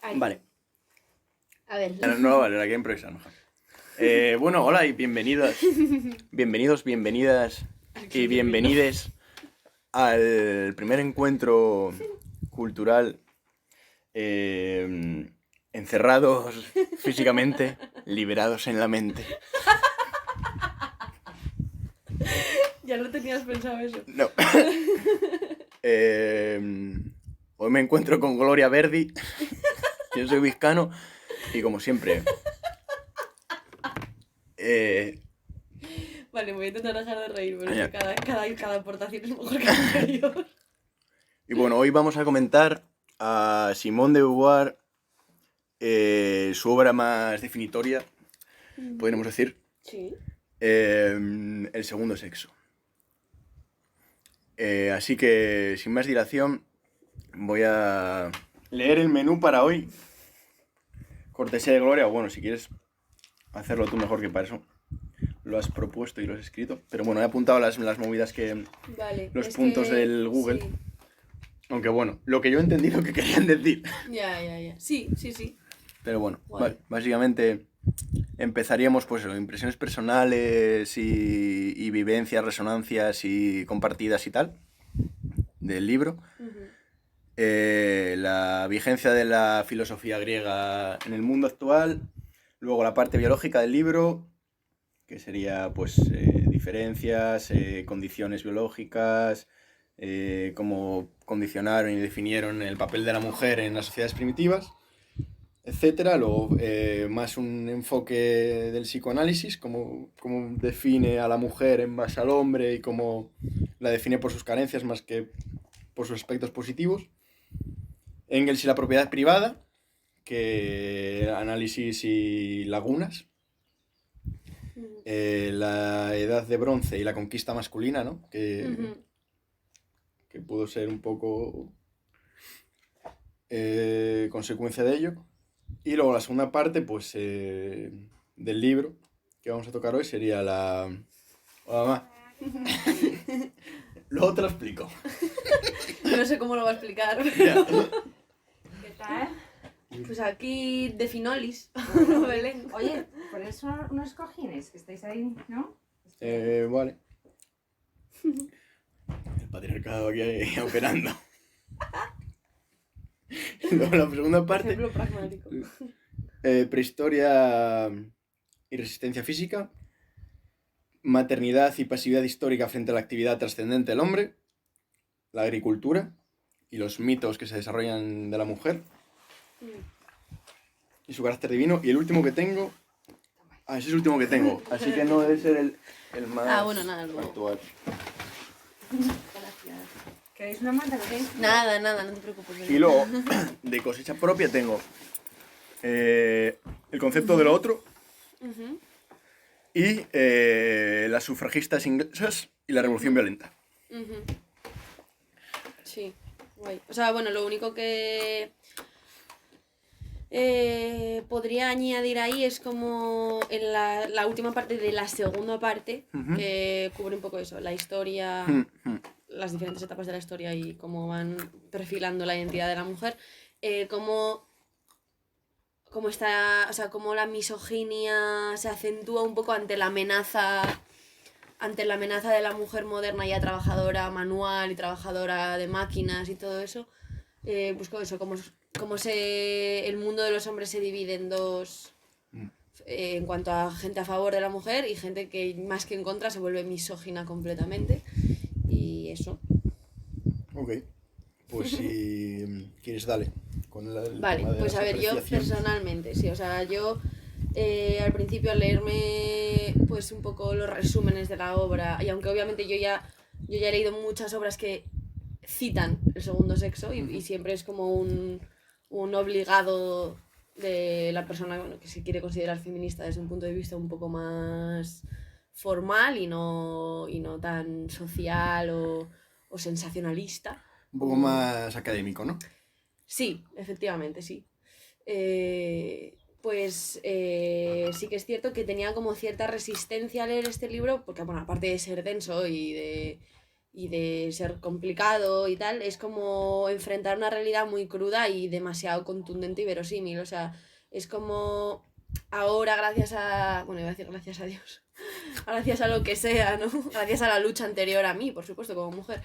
Ahí. Vale. A ver. No, vale, la que improvisar mejor. Bueno, hola y bienvenidos, bienvenidas y bienvenides al primer encuentro cultural encerrados físicamente, liberados en la mente. Ya lo tenías pensado eso. No. Hoy me encuentro con Gloria Verdi. Yo soy vizcano y como siempre... Vale, voy a intentar dejar de reír, pero Ya. es que cada aportación es mejor que la anterior. Y bueno, hoy vamos a comentar a Simone de Beauvoir, su obra más definitoria, podríamos decir, Sí. El segundo sexo. Así que, sin más dilación, voy a leer el menú para hoy. Cortesía de Gloria, o bueno, si quieres hacerlo tú mejor, que para eso lo has propuesto y lo has escrito. Pero bueno, he apuntado las movidas que... Vale. los puntos del Google. Sí. Aunque bueno, lo que yo he entendido que querían decir. Ya. Sí. Pero bueno, Guay. básicamente empezaríamos pues impresiones personales y vivencias, resonancias y compartidas y tal del libro. La vigencia de la filosofía griega en el mundo actual. Luego la parte biológica del libro, que sería pues diferencias, condiciones biológicas, cómo condicionaron y definieron el papel de la mujer en las sociedades primitivas, etcétera. Luego más un enfoque del psicoanálisis, cómo define a la mujer en base al hombre y cómo la define por sus carencias más que por sus aspectos positivos. Engels y la propiedad privada, que análisis y lagunas. La edad de bronce y la conquista masculina, ¿no? Que pudo ser un poco consecuencia de ello. Y luego la segunda parte, pues, del libro que vamos a tocar hoy sería la... Hola, mamá. Luego te lo explico. No sé cómo lo va a explicar. Ya. ¿Qué tal? Pues aquí de Finolis. Belén. Oye, ponéis unos cojines que estáis ahí, ¿no? Vale. El patriarcado aquí operando. Luego la segunda parte, Ejemplo pragmático. prehistoria y resistencia física, maternidad y pasividad histórica frente a la actividad trascendente del hombre, la agricultura y los mitos que se desarrollan de la mujer y su carácter divino. Y el último que tengo... ese es el último que tengo, así que no debe ser el más bueno, nada, luego. actual. ¿Queréis una manta? Nada, no te preocupes. Y luego, de cosecha propia tengo el concepto de lo otro y las sufragistas inglesas y la revolución violenta. Sí, guay. O sea, bueno, lo único que podría añadir ahí es como en la última parte de la segunda parte, que cubre un poco eso, la historia, las diferentes etapas de la historia y cómo van perfilando la identidad de la mujer, cómo está, o sea, cómo la misoginia se acentúa un poco ante la amenaza de la mujer moderna ya trabajadora manual y trabajadora de máquinas y todo eso. Pues con eso, como el mundo de los hombres se divide en dos, en cuanto a gente a favor de la mujer y gente que más que en contra se vuelve misógina completamente. Y eso. Ok, pues si quieres dale. Vale, pues a ver, yo personalmente, sí, o sea, yo al principio al leerme pues un poco los resúmenes de la obra, y aunque obviamente yo ya he leído muchas obras que citan el segundo sexo y siempre es como un obligado de la persona, bueno, que se quiere considerar feminista desde un punto de vista un poco más formal y no tan social o sensacionalista. Un poco más académico, ¿no? Sí, efectivamente, sí. Pues sí que es cierto que tenía como cierta resistencia a leer este libro, porque bueno, aparte de ser denso y y de ser complicado y tal, es como enfrentar una realidad muy cruda y demasiado contundente y verosímil. O sea, es como ahora gracias a... Bueno, iba a decir gracias a Dios. Gracias a lo que sea, ¿no? Gracias a la lucha anterior a mí, por supuesto, como mujer.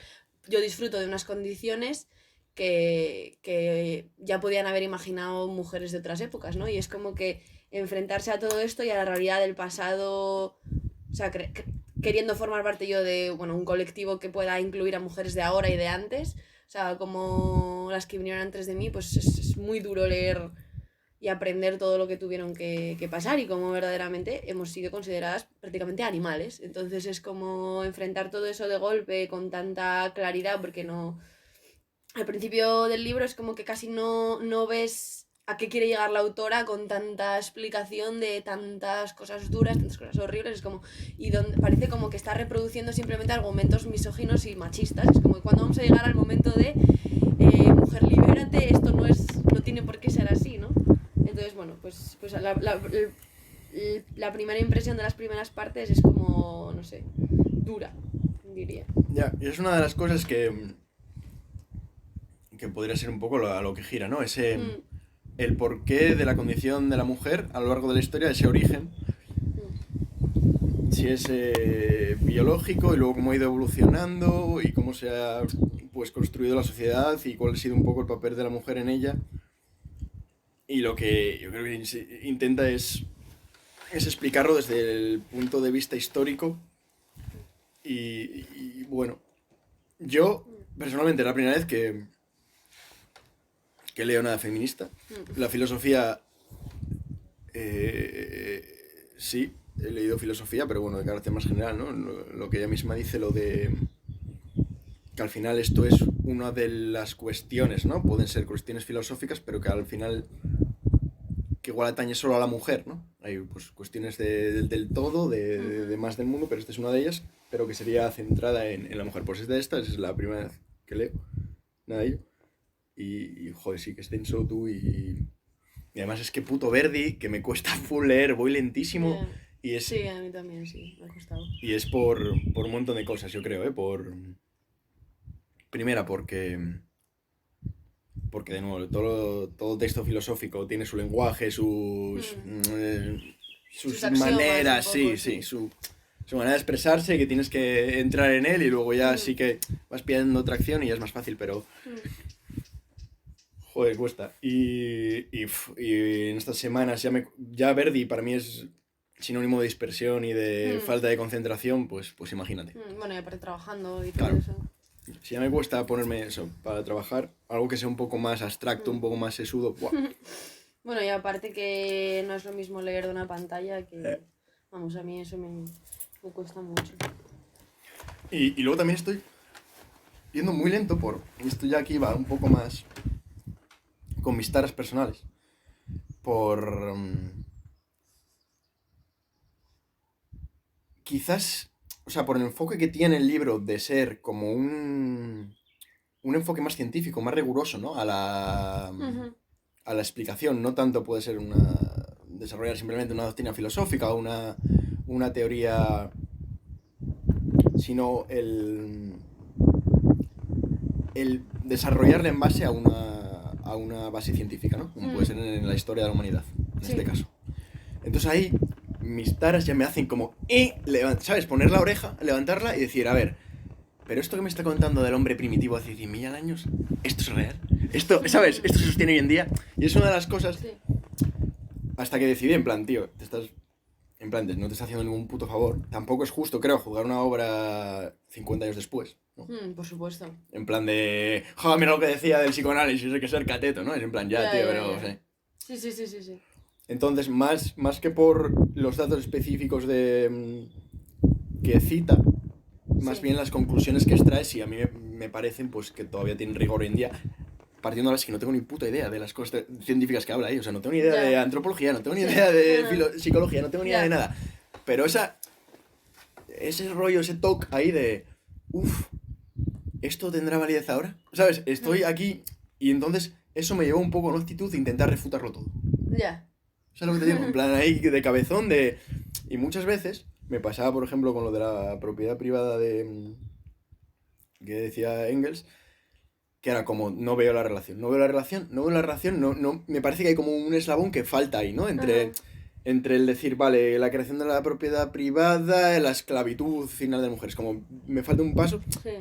Yo disfruto de unas condiciones que ya podían haber imaginado mujeres de otras épocas, ¿no? Y es como que enfrentarse a todo esto y a la realidad del pasado, o sea, queriendo formar parte yo de, bueno, un colectivo que pueda incluir a mujeres de ahora y de antes, o sea, como las que vinieron antes de mí, pues es muy duro leer y aprender todo lo que tuvieron que pasar y cómo verdaderamente hemos sido consideradas prácticamente animales. Entonces es como enfrentar todo eso de golpe con tanta claridad, porque no... Al principio del libro es como que casi no ves a qué quiere llegar la autora con tanta explicación de tantas cosas duras, tantas cosas horribles. Es como... Y donde parece como que está reproduciendo simplemente argumentos misóginos y machistas. Es como que cuando vamos a llegar al momento de mujer, libérate, esto no tiene por qué ser así, ¿no? Entonces, bueno, pues la primera impresión de las primeras partes es como, no sé, dura, diría. Ya, y es una de las cosas que podría ser un poco a lo que gira, ¿no? El porqué de la condición de la mujer a lo largo de la historia, ese origen, si es biológico y luego cómo ha ido evolucionando y cómo se ha pues construido la sociedad y cuál ha sido un poco el papel de la mujer en ella. Y lo que yo creo que intenta es explicarlo desde el punto de vista histórico. Y bueno, yo personalmente la primera vez que leo nada feminista, la filosofía, sí, he leído filosofía, pero bueno, de carácter más general, ¿no? Lo que ella misma dice, lo de que al final esto es una de las cuestiones, ¿no? Pueden ser cuestiones filosóficas, pero que al final que igual atañe solo a la mujer, ¿no? Hay pues cuestiones del todo, de más del mundo, pero esta es una de ellas, pero que sería centrada en la mujer. Pues es de estas, es la primera vez que leo, nada de ello. Y joder, sí que es denso tú y además es que puto Verdi, que me cuesta full leer, voy lentísimo. Yeah. Y es, sí, a mí también, sí, me ha costado. Y es por un montón de cosas, yo creo, ¿eh? Primera, porque de nuevo, todo texto filosófico tiene su lenguaje, sus maneras, poco, sí, su manera de expresarse, que tienes que entrar en él y luego ya sí que vas pillando tracción y ya es más fácil, pero joder, cuesta. Y en estas semanas ya Verdi para mí es sinónimo de dispersión y de falta de concentración, pues imagínate. Bueno, y aparte trabajando y todo Claro. eso. Si ya me cuesta ponerme eso para trabajar, algo que sea un poco más abstracto, un poco más sesudo, ¡buah! Bueno, y aparte que no es lo mismo leer de una pantalla que... Vamos, a mí eso me cuesta mucho. Y luego también estoy yendo muy lento y esto ya aquí va un poco más con mis taras personales, quizás, o sea, por el enfoque que tiene el libro de ser como un enfoque más científico, más riguroso, ¿no? A la explicación, no tanto puede ser desarrollar simplemente una doctrina filosófica o una teoría, sino el desarrollarla en base a una base científica, ¿no? Como puede ser en la historia de la humanidad, en este caso. Entonces ahí mis taras ya me hacen como, ¿sabes? Poner la oreja, levantarla y decir, a ver, pero esto que me está contando del hombre primitivo hace 100.000 años, ¿esto es real? Esto, ¿sabes? Esto se sostiene hoy en día. Y es una de las cosas, hasta que decidí, en plan, tío, no te está haciendo ningún puto favor. Tampoco es justo, creo, juzgar una obra 50 años después, ¿no? Por supuesto. En plan de, mira lo que decía del psicoanálisis, hay que ser cateto, ¿no? Es en plan, tío, pero... Sí. Sí. Entonces, más que por los datos específicos que cita, más bien las conclusiones que extrae, sí, a mí me parecen pues que todavía tienen rigor hoy en día, partiendo de las que no tengo ni puta idea de las cosas científicas que habla ahí, o sea, no tengo ni idea de antropología, no tengo ni idea de psicología, no tengo ni idea de nada, pero ese rollo, ese toque ahí de, ¿esto tendrá validez ahora? ¿Sabes? Estoy aquí y entonces eso me llevó un poco a una actitud de intentar refutarlo todo. Ya. ¿Sabes lo que te digo? En plan ahí de cabezón y muchas veces me pasaba, por ejemplo, con lo de la propiedad privada de que decía Engels, que era como, no veo la relación, no, me parece que hay como un eslabón que falta ahí, ¿no? Entre el decir, vale, la creación de la propiedad privada, la esclavitud final de mujeres, como me falta un paso. Sí.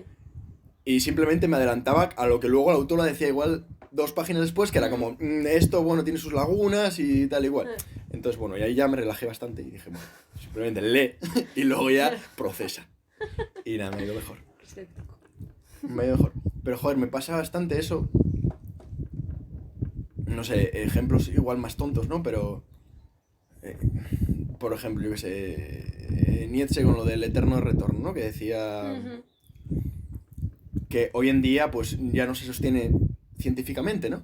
Y simplemente me adelantaba a lo que luego la autora decía igual 2 páginas después, que era como, esto, bueno, tiene sus lagunas y tal igual. Entonces, bueno, y ahí ya me relajé bastante y dije, bueno, simplemente lee y luego ya procesa. Y nada, me ha ido mejor. Me ha ido mejor. Pero, joder, me pasa bastante eso. No sé, ejemplos igual más tontos, ¿no? Pero, por ejemplo, yo qué sé, Nietzsche con lo del eterno retorno, ¿no? Que decía que hoy en día, pues, ya no se sostiene científicamente, ¿no?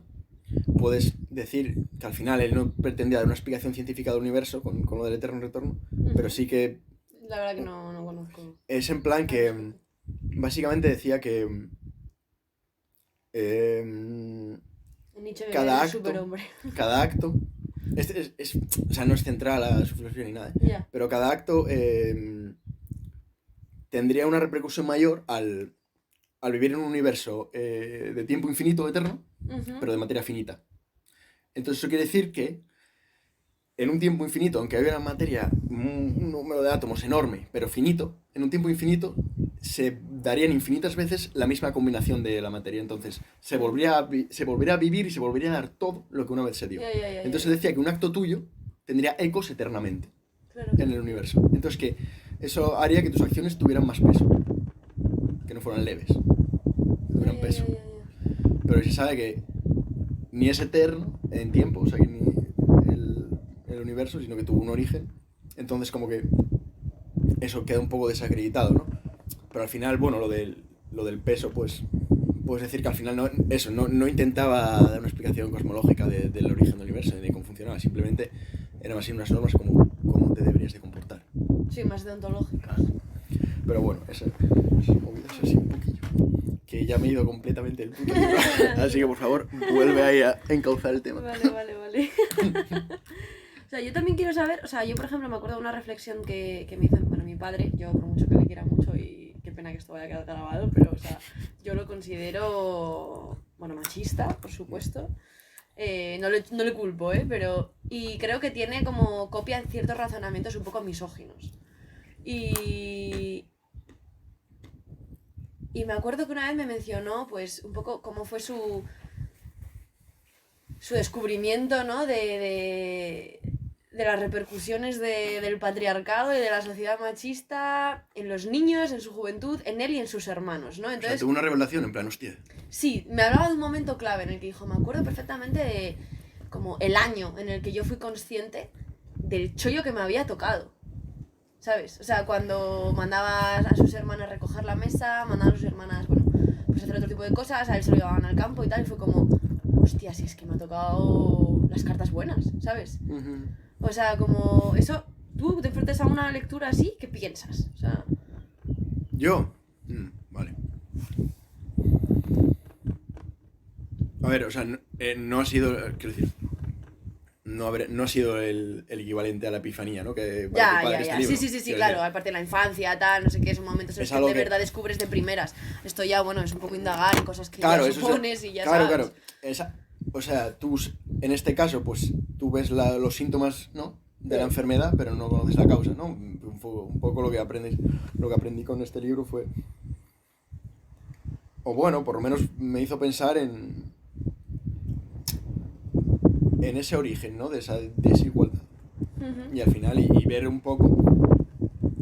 Puedes decir que al final él no pretendía dar una explicación científica del universo con lo del eterno retorno, pero sí que... La verdad que no conozco. Es en plan que básicamente decía que Nietzsche cada es superhombre. cada acto, o sea, no es central a su filosofía ni nada, Yeah. pero cada acto tendría una repercusión mayor al vivir en un universo de tiempo infinito, eterno, pero de materia finita. Entonces eso quiere decir que en un tiempo infinito, aunque haya una materia, un número de átomos enorme, pero finito, en un tiempo infinito se darían infinitas veces la misma combinación de la materia. Entonces se volvería a vivir y se volvería a dar todo lo que una vez se dio. Entonces decía que un acto tuyo tendría ecos eternamente en el universo. Entonces que eso haría que tus acciones tuvieran más peso, que no fueran leves, tuvieran peso. Pero se sabe que ni es eterno en tiempo, o sea, que ni el universo, sino que tuvo un origen. Entonces como que eso queda un poco desacreditado, ¿no? Pero al final, bueno, lo del peso, pues puedes decir que al final no intentaba dar una explicación cosmológica del origen del universo, ni de cómo funcionaba, simplemente eran así unas normas como te deberías de comportar. Sí, más deontológicas. Pero bueno, esas movidas así un poquillo. Que ya me he ido completamente del puto libro. Así que por favor, vuelve ahí a encauzar el tema. Vale. O sea, yo también quiero saber, o sea, yo por ejemplo me acuerdo de una reflexión que me hizo, bueno, mi padre, yo por mucho que le quiera mucho y qué pena que esto vaya a quedar grabado, pero o sea, yo lo considero, bueno, machista, por supuesto. No le culpo, pero... Y creo que tiene como copia ciertos razonamientos un poco misóginos. Y me acuerdo que una vez me mencionó, pues, un poco cómo fue su descubrimiento, ¿no? De las repercusiones del patriarcado y de la sociedad machista en los niños, en su juventud, en él y en sus hermanos, ¿no? Entonces, o sea, tuvo una revelación en plan, hostia. Sí, me hablaba de un momento clave en el que dijo, me acuerdo perfectamente de como el año en el que yo fui consciente del chollo que me había tocado, ¿sabes? O sea, cuando mandaba a sus hermanas a recoger la mesa, mandaba a sus hermanas, bueno, pues hacer otro tipo de cosas, a él se lo llevaban al campo y tal, y fue como, hostia, si es que me ha tocado las cartas buenas, ¿sabes? O sea, como eso, tú te enfrentas a una lectura así, ¿qué piensas? O sea... ¿Yo? Vale. A ver, o sea, no ha sido, quiero decir, no ha sido el equivalente a la epifanía, ¿no? Que Ya. Sí, claro, aparte de la infancia, tal, no sé qué, son momentos en los que de verdad descubres de primeras. Esto ya, bueno, es un poco indagar en cosas que ya supones y ya sabes. Claro. O sea, tú, en este caso, pues, tú ves los síntomas, ¿no? De la enfermedad, pero no conoces la causa, ¿no? Un poco lo que aprendí con este libro fue... O bueno, por lo menos me hizo pensar en ese origen, ¿no? De esa desigualdad. Y al final, y ver un poco,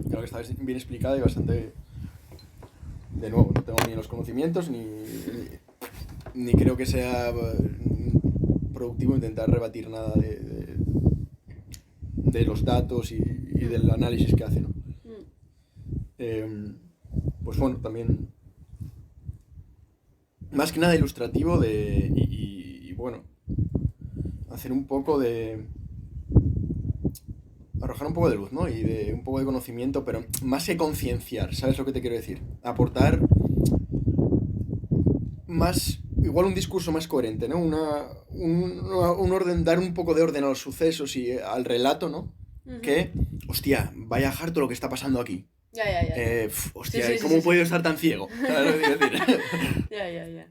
creo que está bien explicado y bastante... De nuevo, no tengo ni los conocimientos, ni creo que sea productivo intentar rebatir nada de los datos y del análisis que hace, ¿no? Pues bueno, también... Más que nada ilustrativo y bueno, hacer un poco de... arrojar un poco de luz, ¿no? Y de un poco de conocimiento, pero más que concienciar, ¿sabes lo que te quiero decir? Aportar más... igual un discurso más coherente, ¿no? Un orden, dar un poco de orden a los sucesos y al relato, ¿no? Que, hostia, vaya harto lo que está pasando aquí. Ya. Hostia, Sí, ¿cómo he sí. podido estar tan ciego? ¿Sabes lo que quiero decir? Ya.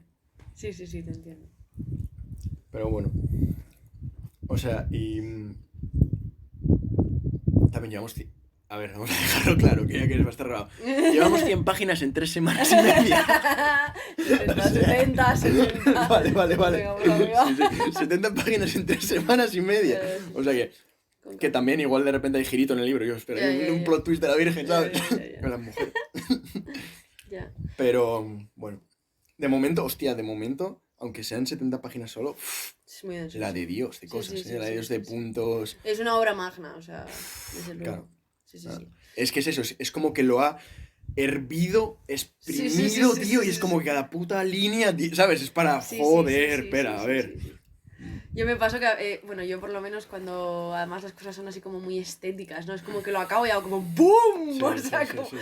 Sí, te entiendo. Pero bueno. O sea, y... También llevamos... A ver, vamos a dejarlo claro, que ya que va a estar grabado. Llevamos 100 páginas en 3 semanas y media. 70. Vale. Venga, pues arriba. Sí. 70 páginas en 3 semanas y media. O sea que también igual de repente hay girito en el libro. Yo espero un plot twist de la Virgen, ¿sabes? Ya. Con la mujer. Ya. Pero, bueno. De momento, aunque sean 70 páginas solo, Es muy denso. la de Dios de cosas, Sí, la de Dios de puntos. Es una obra magna, o sea, desde luego. Claro. Sí. Es que es eso, es como que lo ha hervido, exprimido, Sí, tío, y es como que cada puta línea, ¿sabes? Es para, joder, espera, a ver. Sí. Yo me paso que, bueno, yo por lo menos cuando además las cosas son así como muy estéticas, ¿no? Es como que lo acabo y hago como ¡boom! Sí, O sea, como sí.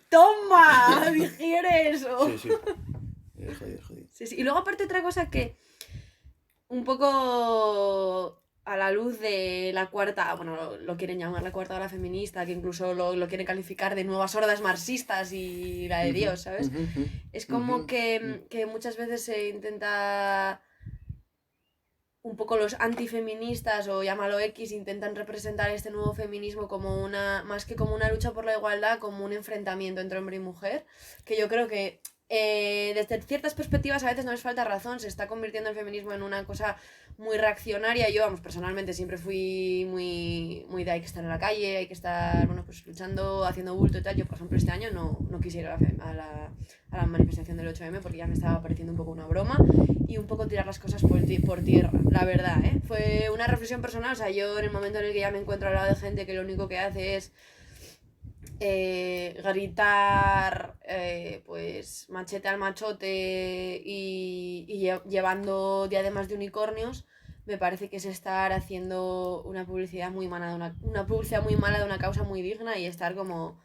¡toma! ¡Digiere eso! Sí. Es jodido. Sí. Y luego aparte otra cosa que un poco a la luz de la cuarta, bueno, lo quieren llamar la cuarta ola feminista, que incluso lo quieren calificar de nuevas hordas marxistas y la de Dios, ¿sabes? Es como que muchas veces se intenta... Un poco los antifeministas o llámalo X intentan representar este nuevo feminismo como más que como una lucha por la igualdad, como un enfrentamiento entre hombre y mujer, que yo creo que desde ciertas perspectivas a veces no les falta razón, se está convirtiendo el feminismo en una cosa muy reaccionaria. Yo, vamos, personalmente siempre fui muy de hay que estar en la calle, hay que estar, bueno, pues luchando, haciendo bulto y tal. Yo, por ejemplo, este año no quise ir a la manifestación del 8M porque ya me estaba pareciendo un poco una broma y un poco tirar las cosas por tierra, la verdad, ¿eh? Fue una reflexión personal, o sea, yo en el momento en el que ya me encuentro al lado de gente que lo único que hace es gritar, pues machete al machote y llevando diademas de unicornios, me parece que es estar haciendo una publicidad muy mala una publicidad muy mala de una causa muy digna y estar como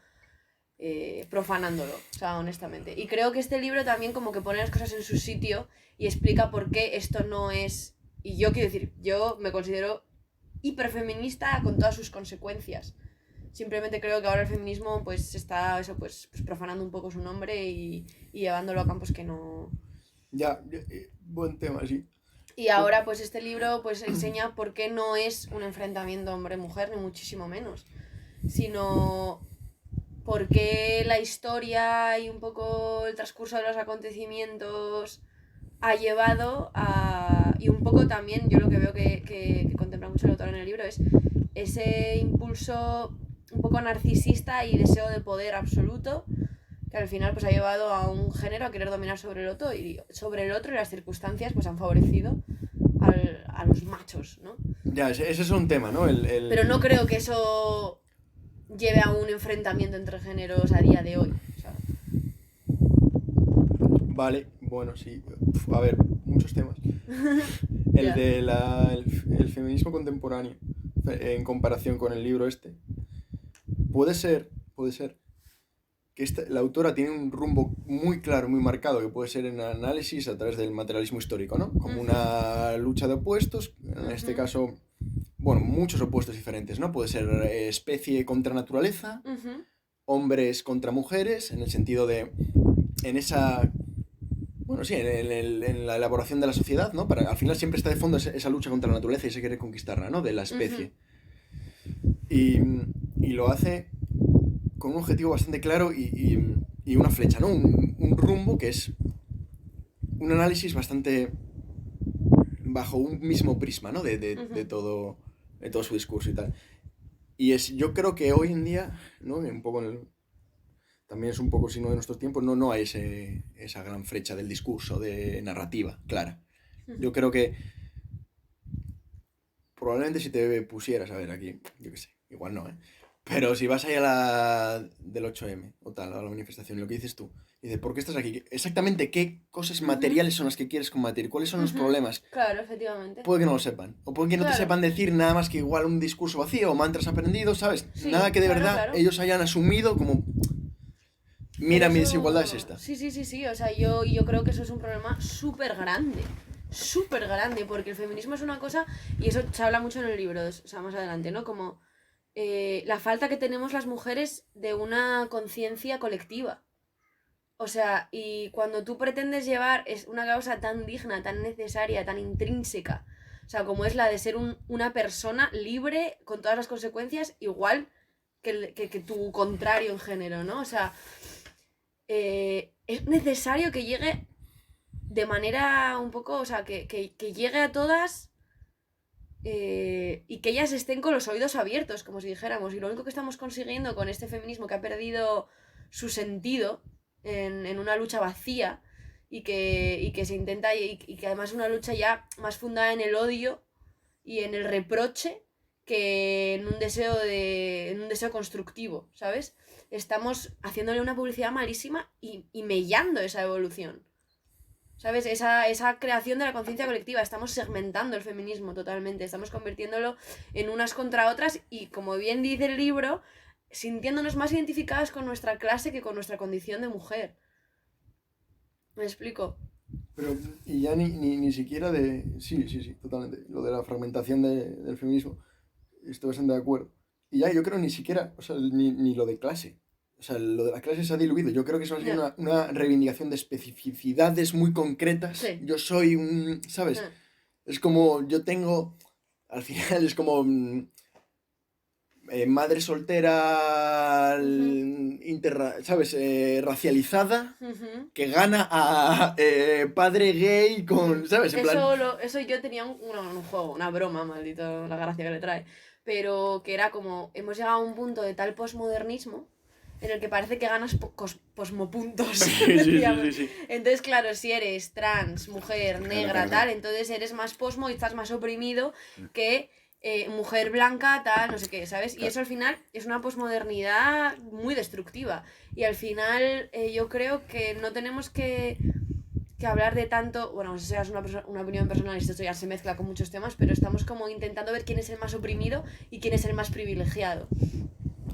profanándolo, o sea, honestamente. Y creo que este libro también como que pone las cosas en su sitio y explica por qué esto no es... Y yo quiero decir, yo me considero hiperfeminista con todas sus consecuencias. Simplemente creo que ahora el feminismo pues está eso pues profanando un poco su nombre y llevándolo a campos que no... Ya, buen tema, sí. Y ahora pues este libro pues enseña por qué no es un enfrentamiento hombre-mujer, ni muchísimo menos, sino por qué la historia y un poco el transcurso de los acontecimientos ha llevado a... Y un poco también yo lo que veo que contempla mucho el autor en el libro es ese impulso un poco narcisista y deseo de poder absoluto que al final pues ha llevado a un género a querer dominar sobre el otro y las circunstancias pues han favorecido a los machos, ¿no? Ya, ese es un tema, ¿no? Pero no creo que eso lleve a un enfrentamiento entre géneros a día de hoy, o sea. Vale, bueno, sí. A ver, muchos temas. El feminismo contemporáneo en comparación con el libro este. Puede ser que la autora tiene un rumbo muy claro, muy marcado, que puede ser en el análisis a través del materialismo histórico, ¿no? Como una lucha de opuestos, en este caso, bueno, muchos opuestos diferentes, ¿no? Puede ser especie contra naturaleza, hombres contra mujeres, en el sentido de, en esa... Bueno, sí, en la elaboración de la sociedad, ¿no? Al final siempre está de fondo esa lucha contra la naturaleza y se quiere conquistarla, ¿no? De la especie. Y lo hace con un objetivo bastante claro y una flecha, ¿no? Un rumbo que es un análisis bastante bajo un mismo prisma, ¿no? De todo su discurso y tal. Y yo creo que hoy en día, ¿no? Un poco también es un poco signo de nuestros tiempos, no hay esa gran flecha del discurso, de narrativa clara. Yo creo que probablemente si te pusieras, a ver, aquí, yo qué sé, igual no, ¿eh? Pero si vas ahí a la del 8M o tal, a la manifestación, lo que dices tú, y dices, ¿por qué estás aquí? Exactamente qué cosas materiales son las que quieres combatir, cuáles son los problemas. Claro, efectivamente. Puede que no lo sepan, o puede que no te sepan decir nada más que igual un discurso vacío o mantras aprendidos, ¿sabes? Sí, nada que de verdad ellos hayan asumido como... Mira, mi desigualdad es esta. Sí, o sea, yo creo que eso es un problema súper grande, porque el feminismo es una cosa, y eso se habla mucho en el libro, o sea, más adelante, ¿no? Como la falta que tenemos las mujeres de una conciencia colectiva. O sea, y cuando tú pretendes llevar es una causa tan digna, tan necesaria, tan intrínseca, o sea, como es la de ser una persona libre con todas las consecuencias, igual que tu contrario en género, ¿no? O sea, es necesario que llegue de manera un poco, o sea, que llegue a todas y que ellas estén con los oídos abiertos, como si dijéramos. Y lo único que estamos consiguiendo con este feminismo que ha perdido su sentido en una lucha vacía y que se intenta, y que además es una lucha ya más fundada en el odio y en el reproche que en un deseo constructivo, ¿sabes? Estamos haciéndole una publicidad malísima y mellando esa evolución. ¿Sabes? Esa creación de la conciencia colectiva. Estamos segmentando el feminismo totalmente. Estamos convirtiéndolo en unas contra otras y, como bien dice el libro, sintiéndonos más identificadas con nuestra clase que con nuestra condición de mujer. ¿Me explico? Pero, y ya ni siquiera de... Sí, totalmente. Lo de la fragmentación del feminismo, estoy bastante de acuerdo. Y ya yo creo ni siquiera, o sea, ni lo de clase. O sea, lo de la clase se ha diluido. Yo creo que eso es una reivindicación de especificidades muy concretas. Sí. Yo soy un... ¿Sabes? Es como... Yo tengo... Al final es como... madre soltera, ¿sabes? Racializada, que gana a padre gay con, ¿sabes? En plan... Eso yo tenía un juego, una broma, maldito la gracia que le trae, pero que era como, hemos llegado a un punto de tal posmodernismo en el que parece que ganas posmopuntos. Sí. Entonces, claro, si eres trans, mujer, negra, tal, entonces eres más posmo y estás más oprimido que... mujer blanca, tal, no sé qué, ¿sabes? Claro. Y eso al final es una posmodernidad muy destructiva. Y al final yo creo que no tenemos que hablar de tanto, bueno, esa es una opinión personal y esto ya se mezcla con muchos temas, pero estamos como intentando ver quién es el más oprimido y quién es el más privilegiado.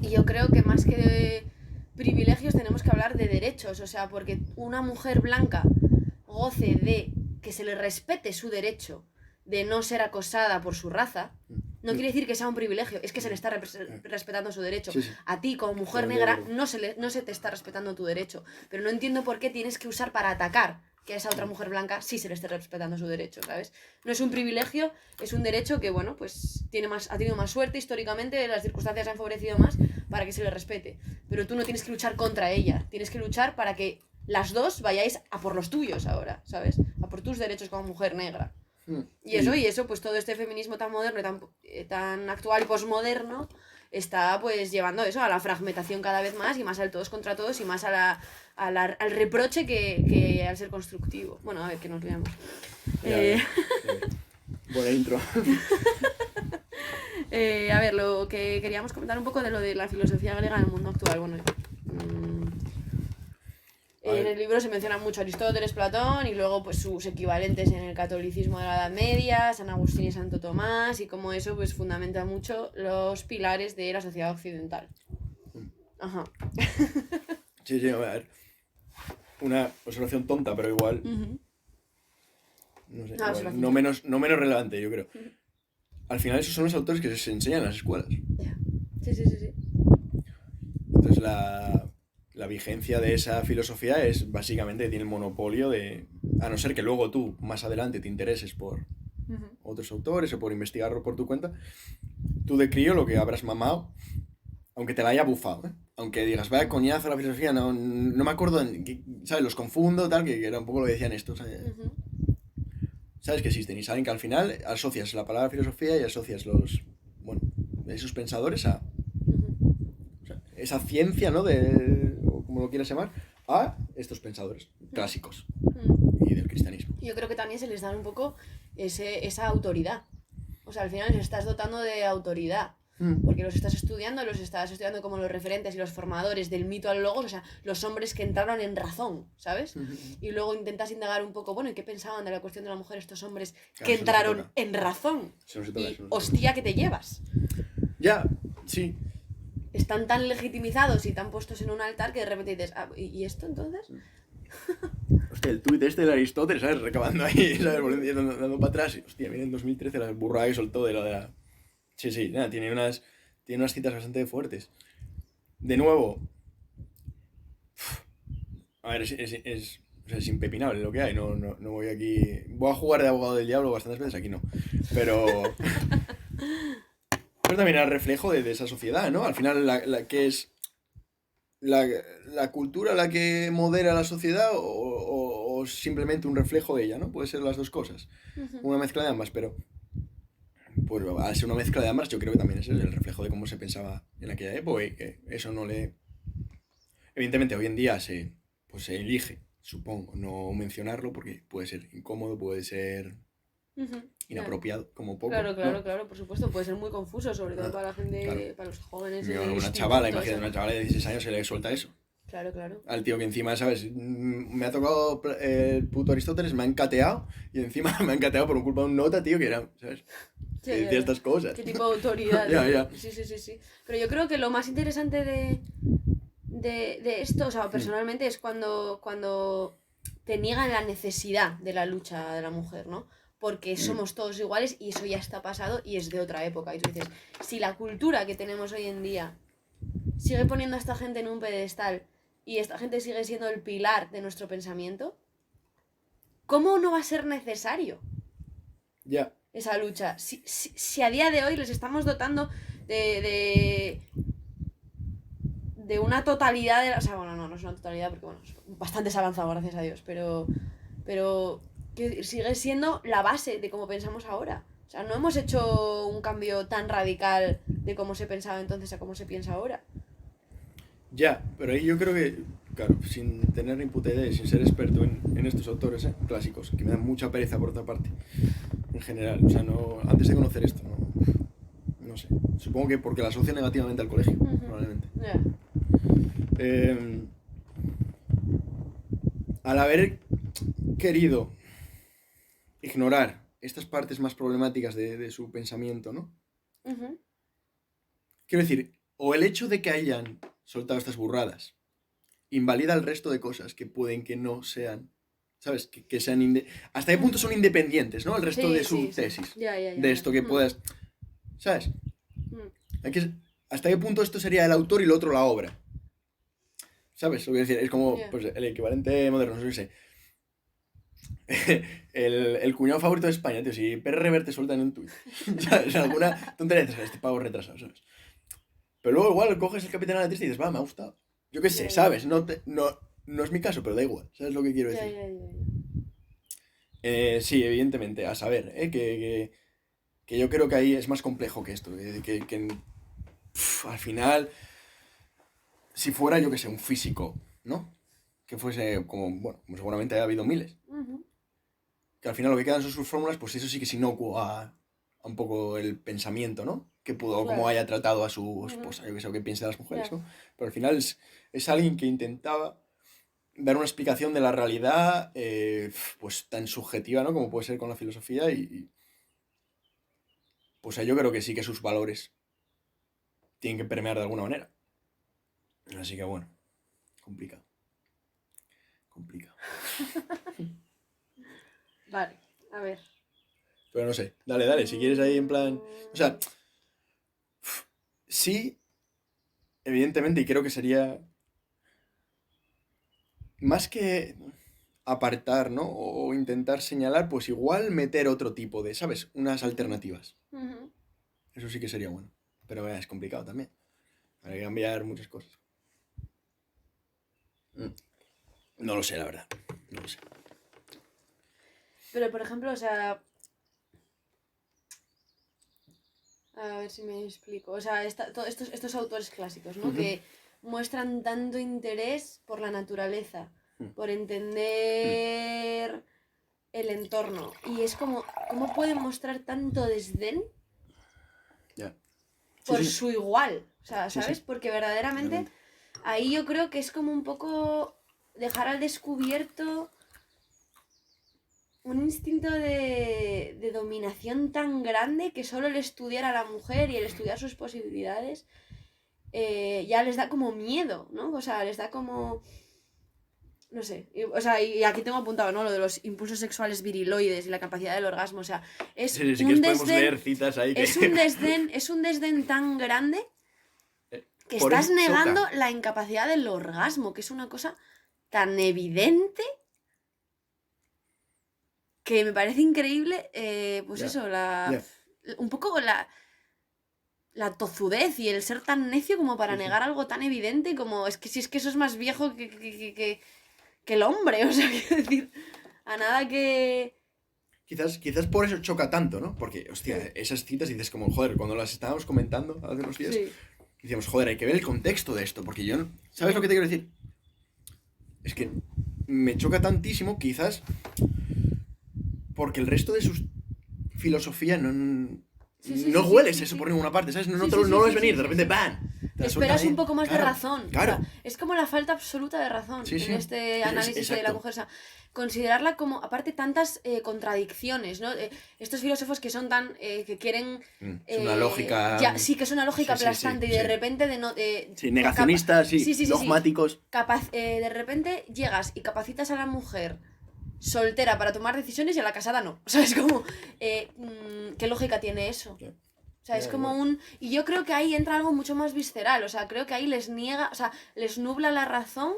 Y yo creo que más que de privilegios tenemos que hablar de derechos, o sea, porque una mujer blanca goce de que se le respete su derecho de no ser acosada por su raza, no quiere decir que sea un privilegio, es que se le está respetando su derecho. Sí. A ti, como mujer negra, no se te está respetando tu derecho. Pero no entiendo por qué tienes que usar para atacar que a esa otra mujer blanca sí se le esté respetando su derecho, ¿sabes? No es un privilegio, es un derecho que, bueno, pues ha tenido más suerte históricamente, las circunstancias han favorecido más para que se le respete. Pero tú no tienes que luchar contra ella, tienes que luchar para que las dos vayáis a por los tuyos ahora, ¿sabes? A por tus derechos como mujer negra. Y eso, pues todo este feminismo tan moderno, tan actual y posmoderno, está pues llevando eso a la fragmentación cada vez más y más al todos contra todos y más al reproche que al ser constructivo. Bueno, a ver, que nos veamos. Buena intro. A ver, lo que queríamos comentar un poco de lo de la filosofía griega en el mundo actual. Bueno, en el libro se menciona mucho Aristóteles, Platón y luego pues sus equivalentes en el catolicismo de la Edad Media, San Agustín y Santo Tomás, y cómo eso pues fundamenta mucho los pilares de la sociedad occidental. Ajá. Sí, a ver. Una observación tonta, pero igual. No sé, igual, no menos relevante, yo creo. Al final esos son los autores que se enseñan en las escuelas. Sí. Entonces la vigencia de esa filosofía es básicamente que tiene el monopolio de... A no ser que luego tú, más adelante, te intereses por otros autores o por investigarlo por tu cuenta, tú de crío lo que habrás mamado, aunque te la haya bufado, ¿eh? Aunque digas, vaya coñazo la filosofía, no me acuerdo, ¿sabes? Los confundo, tal, que era un poco lo que decían estos, ¿sabes? Sabes que existen y saben que al final asocias la palabra filosofía y asocias esos pensadores a... O sea, esa ciencia, ¿no? O como lo quieras llamar, a estos pensadores clásicos y del cristianismo. Yo creo que también se les da un poco esa autoridad. O sea, al final les estás dotando de autoridad. Porque los estás estudiando como los referentes y los formadores del mito al logos, o sea, los hombres que entraron en razón, ¿sabes? Y luego intentas indagar un poco, bueno, ¿y qué pensaban de la cuestión de la mujer estos hombres que entraron en razón? Y hostia, que te llevas. Ya, sí. Están tan legitimizados y tan puestos en un altar que de repente dices, ¿y esto entonces? Hostia, el tuit este de Aristóteles, ¿sabes? Recabando ahí, ¿sabes? Dando para atrás. Hostia, mira en 2013 la burrada que soltó de la... Sí, nada, tiene tiene unas citas bastante fuertes. De nuevo, a ver, o sea, es impepinable lo que hay, no voy aquí... Voy a jugar de abogado del diablo bastantes veces, aquí no. Pero también el reflejo de esa sociedad, ¿no? Al final, la que es la cultura la que modera la sociedad o simplemente un reflejo de ella, ¿no? Puede ser las dos cosas. Una mezcla de ambas, pero pues al ser una mezcla de ambas, yo creo que también es el reflejo de cómo se pensaba en aquella época y que eso no le... Evidentemente, hoy en día se elige, supongo, no mencionarlo porque puede ser incómodo, puede ser inapropiado, como poco. Claro, por supuesto, puede ser muy confuso, sobre todo para la gente, para los jóvenes. Una chavala, imagínate, una chavala de 16 años se le suelta eso. Claro. Al tío que encima, ¿sabes? Me ha tocado el puto Aristóteles, me ha encateado y encima me ha encateado por culpa de un nota, tío, que era, ¿sabes? Sí, que decía estas cosas. ¿Qué tipo de autoridad? Ya. Sí. Pero yo creo que lo más interesante de esto, o sea, personalmente es cuando te niegan la necesidad de la lucha de la mujer, ¿no? Porque somos todos iguales y eso ya está pasado y es de otra época. Y tú dices, si la cultura que tenemos hoy en día sigue poniendo a esta gente en un pedestal y esta gente sigue siendo el pilar de nuestro pensamiento, ¿cómo no va a ser necesario esa lucha? Si a día de hoy les estamos dotando de una totalidad de... O sea, bueno, no es una totalidad porque, bueno, es bastante avanzado, gracias a Dios, pero que sigue siendo la base de cómo pensamos ahora. O sea, no hemos hecho un cambio tan radical de cómo se pensaba entonces a cómo se piensa ahora. Ya, pero ahí yo creo que, claro, sin tener ni puta idea y sin ser experto en estos autores clásicos, que me dan mucha pereza por otra parte, en general, o sea, no, antes de conocer esto, no sé, supongo que porque la asocio negativamente al colegio, probablemente. Al haber querido ignorar estas partes más problemáticas de su pensamiento, ¿no? Quiero decir, o el hecho de que hayan soltado estas burradas invalida el resto de cosas que pueden que no sean, ¿sabes? Que sean hasta qué punto son independientes, ¿no? El resto de su tesis. Ya. De esto que puedas, ¿sabes? Hasta qué punto esto sería el autor y lo otro la obra. ¿Sabes? Lo que decir, es como pues, el equivalente moderno, no sé. El cuñado favorito de España, tío, si Pérez Reverte suelta en un tuit, ¿sabes? Alguna tontería, este pavo retrasado, ¿sabes? Pero luego igual coges el Capitán Alatriste y dices, va, me ha gustado. Yo qué sé, ¿sabes? No es mi caso, pero da igual, ¿sabes lo que quiero decir? Sí, evidentemente, a saber, que yo creo que ahí es más complejo que esto, al final, si fuera, yo qué sé, un físico, ¿no? Que fuese como, bueno, seguramente ha habido miles. Que al final lo que quedan son sus fórmulas, pues eso sí que es inocuo a un poco el pensamiento, ¿no? Que pudo, como haya tratado a su esposa, yo que sé, o que piense de las mujeres, ¿no? Pero al final es alguien que intentaba dar una explicación de la realidad, pues tan subjetiva, ¿no? Como puede ser con la filosofía y pues yo creo que sí que sus valores tienen que permear de alguna manera. Así que bueno, complicado. Vale, a ver. Pero no sé, dale, si quieres ahí en plan... O sea, sí, evidentemente, y creo que sería más que apartar, ¿no? O intentar señalar, pues igual meter otro tipo de, ¿sabes? Unas alternativas. Eso sí que sería bueno. Pero es complicado también. Hay que cambiar muchas cosas. No lo sé, la verdad. No lo sé. Pero, por ejemplo, o sea... A ver si me explico. O sea, estos autores clásicos, ¿no? Que muestran tanto interés por la naturaleza, por entender el entorno. Y es como, ¿cómo pueden mostrar tanto desdén por su igual? O sea, ¿sabes? Porque verdaderamente ahí yo creo que es como un poco dejar al descubierto un instinto de dominación tan grande que solo el estudiar a la mujer y el estudiar sus posibilidades ya les da como miedo, ¿no? O sea, les da como... No sé, y aquí tengo apuntado, ¿no? Lo de los impulsos sexuales viriloides y la capacidad del orgasmo, o sea, es Sí, un podemos leer citas ahí que... es un desdén tan grande que Por estás eso negando choca. la incapacidad del orgasmo, que es una cosa tan evidente que me parece increíble, pues Ya, eso, ya. un poco la tozudez y el ser tan necio como para Sí, sí. negar algo tan evidente como, es que si es que eso es más viejo que el hombre, o sea, quiero decir, a nada que... Quizás por eso choca tanto, ¿no? Porque, hostia, Sí. esas citas dices como, joder, cuando las estábamos comentando hace unos días, Sí, decíamos, joder, hay que ver el contexto de esto, porque yo no... ¿Sabes sí. lo que te quiero decir? Es que me choca tantísimo, quizás, porque el resto de sus filosofía no, Sí, sí, no sí, sí, hueles sí, eso sí. por ninguna parte, ¿sabes? No, Sí, no, sí, sí, no lo ves sí, venir, sí, de sí, repente, sí. ¡bam! Te la sueltan Esperas ahí. un poco más de Claro, razón. claro. O sea, es como la falta absoluta de razón Sí, sí. en este análisis de la Exacto. mujer. O sea, considerarla como, aparte, tantas contradicciones, ¿no? Estos filósofos que son tan, que quieren... Es una lógica... sí, que es una lógica Sí, aplastante y de repente de no... Sí, negacionistas, sí, sí, sí, sí, sí. dogmáticos. De repente llegas y capacitas a la mujer soltera para tomar decisiones y a la casada no. O sea, es como... ¿qué lógica tiene eso? Ya. O sea, es Ya, como igual. un... Y yo creo que ahí entra algo mucho más visceral. O sea, creo que ahí les niega... O sea, les nubla la razón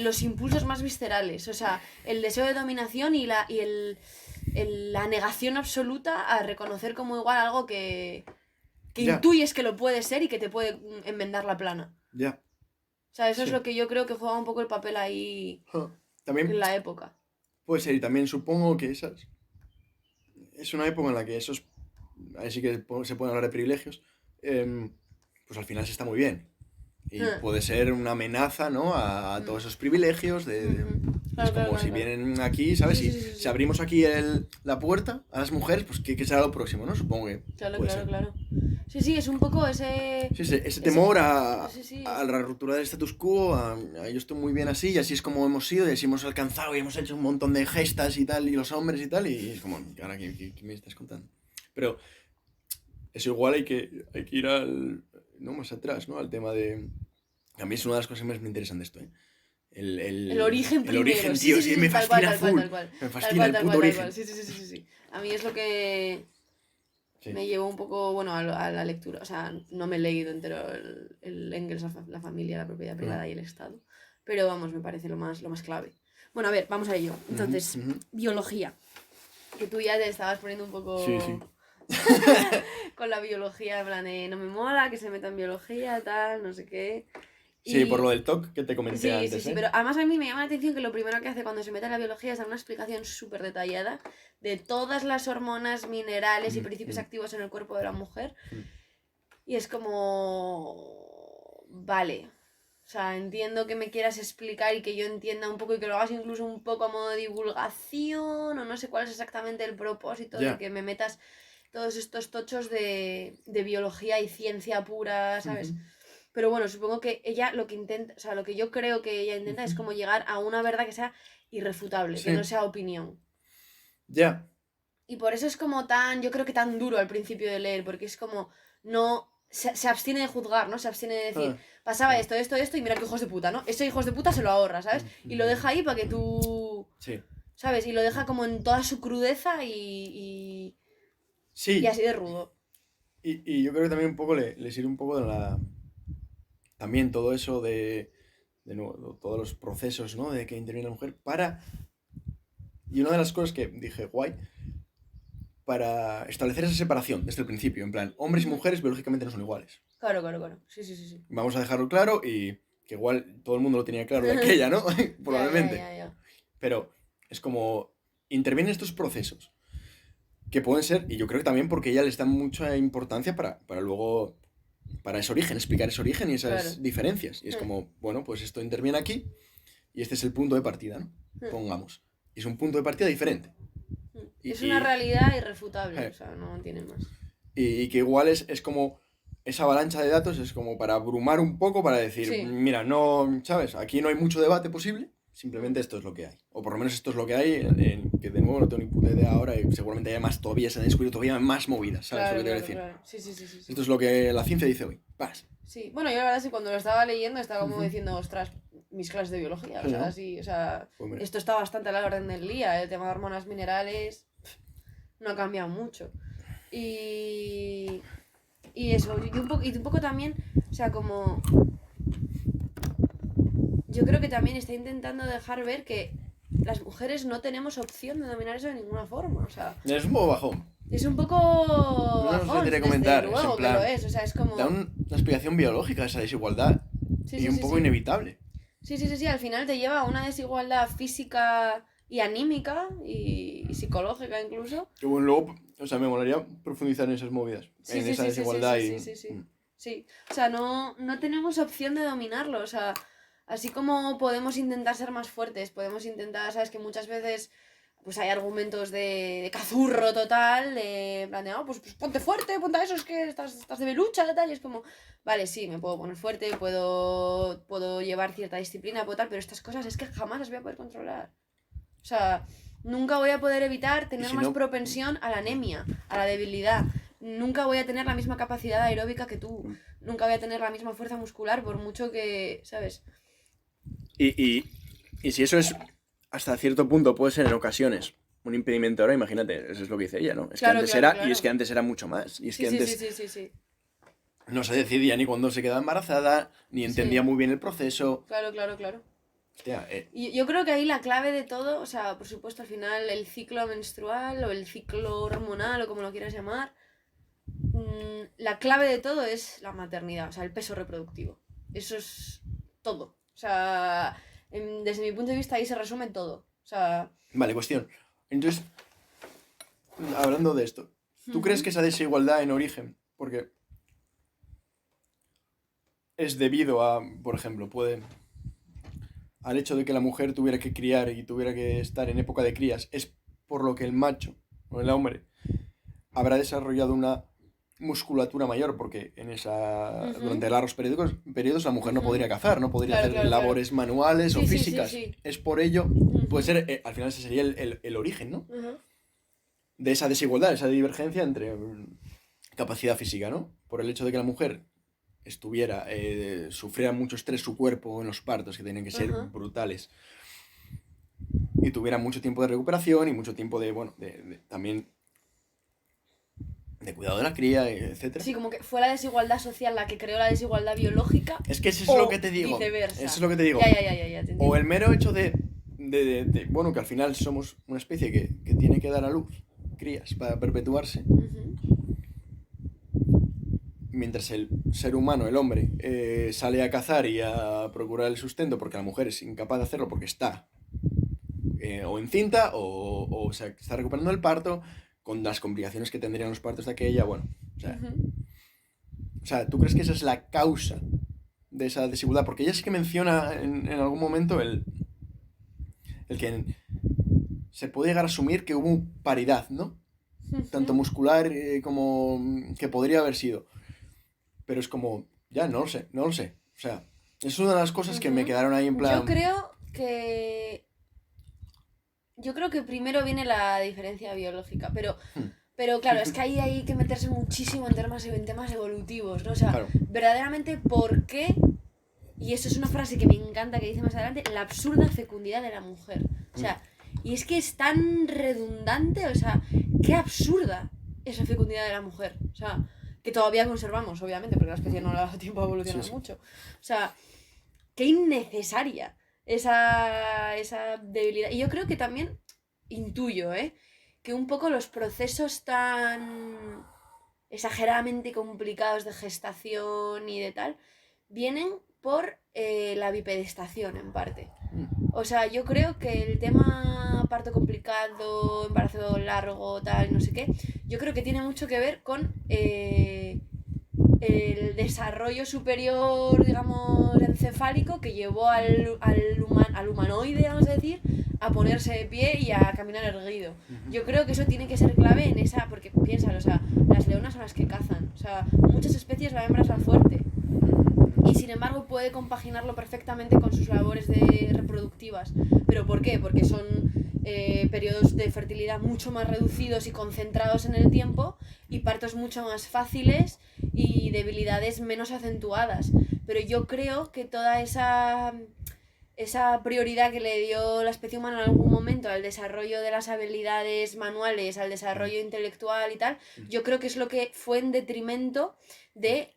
los impulsos más viscerales. O sea, el deseo de dominación y la negación absoluta a reconocer como igual algo que Ya. intuyes que lo puede ser y que te puede enmendar la plana. Ya. O sea, eso es Sí. lo que yo creo que juega un poco el papel ahí También en la época. puede ser, y también supongo que esas... Es una época en la que esos... Ahí sí que se pueden hablar de privilegios. Pues al final se está muy bien. Y puede ser una amenaza, ¿no? A todos esos privilegios. Claro, Es como claro, si claro. vienen aquí, ¿sabes? Sí, Y sí, sí, sí. si abrimos aquí la puerta a las mujeres, pues ¿qué será lo próximo, no? Supongo que Claro, puede claro, ser. claro. Sí, sí, es un poco ese... Sí, ese temor a sí. la ruptura del status quo, a yo estoy muy bien así, y así es como hemos sido, y así hemos alcanzado, y hemos hecho un montón de gestas y tal, y los hombres y tal, y es como, ahora, ¿qué me estás contando? Pero eso igual hay que ir no, más atrás, ¿no? Al tema de... A mí es una de las cosas que más me interesan de esto, ¿eh? El origen el primero. origen, tío, sí, me tal cual, fascina tal cual, full. tal cual. Me fascina el puto origen. Sí. A mí es lo que Sí. me llevó un poco, bueno, a la lectura. O sea, no me he leído entero el Engels, la familia, la propiedad privada y el Estado. Pero vamos, me parece lo más clave. Bueno, a ver, vamos a ello. Entonces, biología. Que tú ya te estabas poniendo un poco... Sí, sí. con la biología, en plan de no me mola que se meta en biología, tal, no sé qué. Sí, Y- por lo del TOC que te comenté antes, sí, ¿eh? pero además a mí me llama la atención que lo primero que hace cuando se mete en la biología es dar una explicación súper detallada de todas las hormonas, minerales y principios activos en el cuerpo de la mujer. Y es como... Vale. O sea, entiendo que me quieras explicar y que yo entienda un poco y que lo hagas incluso un poco a modo de divulgación o no sé cuál es exactamente el propósito Ya. de que me metas todos estos tochos de biología y ciencia pura, ¿sabes? Pero bueno, supongo que ella lo que intenta, o sea, lo que yo creo que ella intenta es como llegar a una verdad que sea irrefutable, que Sí. no sea opinión. Ya. Y por eso es como yo creo que tan duro al principio de leer, porque es como, no, se abstiene de juzgar, ¿no? Se abstiene de decir, pasaba esto, y mira qué hijos de puta, ¿no? Eso hijos de puta se lo ahorra, ¿sabes? Y lo deja ahí para que tú, Sí. ¿sabes? Y lo deja como en toda su crudeza y Sí. así de rudo. Y yo creo que también un poco le sirve un poco de también todo eso de nuevo, todos los procesos, ¿no? De que interviene la mujer y una de las cosas que dije, guay, para establecer esa separación desde el principio, en plan, hombres y mujeres biológicamente no son iguales. Claro. Sí. Vamos a dejarlo claro y que igual todo el mundo lo tenía claro de aquella, ¿no? Probablemente. Ya. Pero es como intervienen estos procesos que pueden ser, y yo creo que también porque ella les da mucha importancia para luego, para ese origen, explicar ese origen y esas diferencias. Y es como, bueno, pues esto interviene aquí y este es el punto de partida, ¿no? Pongamos. Y es un punto de partida diferente. Es una realidad irrefutable, o sea, no tiene más. Y que igual es como esa avalancha de datos, es como para abrumar un poco, para decir, mira, no, ¿sabes? Aquí no hay mucho debate posible, simplemente esto es lo que hay. O por lo menos esto es lo que hay, que de nuevo no tengo ni puta idea ahora y seguramente haya más todavía, se han descubierto todavía más movidas, ¿sabes lo que te voy a decir? Claro. Sí. Esto es lo que la ciencia dice hoy. Paz. Sí, bueno, yo la verdad es que cuando lo estaba leyendo estaba como diciendo, ostras, mis clases de biología, o sea, sí, o sea, Pues esto está bastante a la orden del día, el tema de hormonas minerales no ha cambiado mucho. Y Y eso, y un poco también, o sea, como... Yo creo que también está intentando dejar ver que las mujeres no tenemos opción de dominar eso de ninguna forma, o sea... Es un poco bajón. Es un poco... No sé si te comentar, desde es en luego plan, que lo es, o sea, es como... Da una explicación biológica a esa desigualdad Sí, y sí, un sí, poco sí. inevitable. Sí, al final te lleva a una desigualdad física y anímica y psicológica incluso. Que bueno, luego, o sea, me molaría profundizar en esas movidas, Sí, en sí, esa sí, sí, desigualdad sí, y... sí, sí, sí. Sí, o sea, no tenemos opción de dominarlo, o sea, así como podemos intentar ser más fuertes, podemos intentar, sabes que muchas veces pues hay argumentos de cazurro total, de en plan de, pues ponte fuerte, ponte a eso, es que estás de lucha y tal, y es como, vale, sí, me puedo poner fuerte, puedo llevar cierta disciplina, puedo tal, pero estas cosas es que jamás las voy a poder controlar. O sea, nunca voy a poder evitar tener si más no- propensión a la anemia, a la debilidad. Nunca voy a tener la misma capacidad aeróbica que tú. Nunca voy a tener la misma fuerza muscular, por mucho que, ¿sabes? Y si eso es, hasta cierto punto, puede ser en ocasiones un impedimento ahora, imagínate, eso es lo que dice ella, ¿no? Es Claro, que antes claro, era, claro. y es que antes era mucho más. Y es Sí, que sí, antes sí. No se decidía ni cuando se quedaba embarazada, ni entendía Sí. muy bien el proceso. Claro. Hostia, Y yo creo que ahí la clave de todo, o sea, por supuesto, al final el ciclo menstrual o el ciclo hormonal o como lo quieras llamar, la clave de todo es la maternidad, o sea, el peso reproductivo. Eso es todo. O sea, desde mi punto de vista ahí se resume todo. O sea, Vale, cuestión. Entonces, hablando de esto, ¿tú crees que esa desigualdad en origen, porque es debido a, por ejemplo, al hecho de que la mujer tuviera que criar y tuviera que estar en época de crías, es por lo que el macho o el hombre habrá desarrollado una musculatura mayor, porque durante largos periodos la mujer no podría cazar, no podría hacer labores manuales o físicas. Sí. Es por ello, puede ser, al final ese sería el origen, ¿no? De esa desigualdad, esa divergencia entre capacidad física, ¿no? Por el hecho de que la mujer sufriera mucho estrés su cuerpo en los partos, que tienen que ser brutales, y tuviera mucho tiempo de recuperación y mucho tiempo también de cuidado de la cría, etcétera. Sí, como que fue la desigualdad social la que creó la desigualdad biológica. Es que eso es lo que te digo. Viceversa. Eso es lo que te digo. Ya. O el mero hecho de bueno, que al final somos una especie que tiene que dar a luz crías para perpetuarse. Mientras el ser humano, el hombre, sale a cazar y a procurar el sustento porque la mujer es incapaz de hacerlo porque está o encinta o se está recuperando el parto, con las complicaciones que tendrían los partos de aquella, bueno, o sea, ¿tú crees que esa es la causa de esa desigualdad? Porque ella sí que menciona en algún momento el que se puede llegar a asumir que hubo paridad, ¿no? Tanto muscular como que podría haber sido. Pero es como, ya, no lo sé. O sea, es una de las cosas que me quedaron ahí en plan... Yo creo que primero viene la diferencia biológica, pero claro, es que ahí hay que meterse muchísimo en temas evolutivos, ¿no? O sea, Claro. Verdaderamente, ¿por qué? Y eso es una frase que me encanta, que dice más adelante, la absurda fecundidad de la mujer. O sea, y es que es tan redundante, o sea, qué absurda esa fecundidad de la mujer. O sea, que todavía conservamos, obviamente, porque la especie no le ha dado tiempo a evolucionar mucho. O sea, qué innecesaria esa debilidad. Y yo creo que también intuyo, que un poco los procesos tan exageradamente complicados de gestación y de tal, vienen por la bipedestación en parte. O sea, yo creo que el tema parto complicado, embarazo largo, tal, no sé qué, yo creo que tiene mucho que ver con el desarrollo superior, digamos, encefálico que llevó al humanoide, vamos a decir, a ponerse de pie y a caminar erguido. Yo creo que eso tiene que ser clave en esa, porque piénsalo, o sea, las leonas son las que cazan, o sea, muchas especies la hembra es la fuerte. Y sin embargo puede compaginarlo perfectamente con sus labores reproductivas. ¿Pero por qué? Porque son periodos de fertilidad mucho más reducidos y concentrados en el tiempo y partos mucho más fáciles y debilidades menos acentuadas. Pero yo creo que toda esa esa prioridad que le dio la especie humana en algún momento al desarrollo de las habilidades manuales, al desarrollo intelectual y tal, yo creo que es lo que fue en detrimento de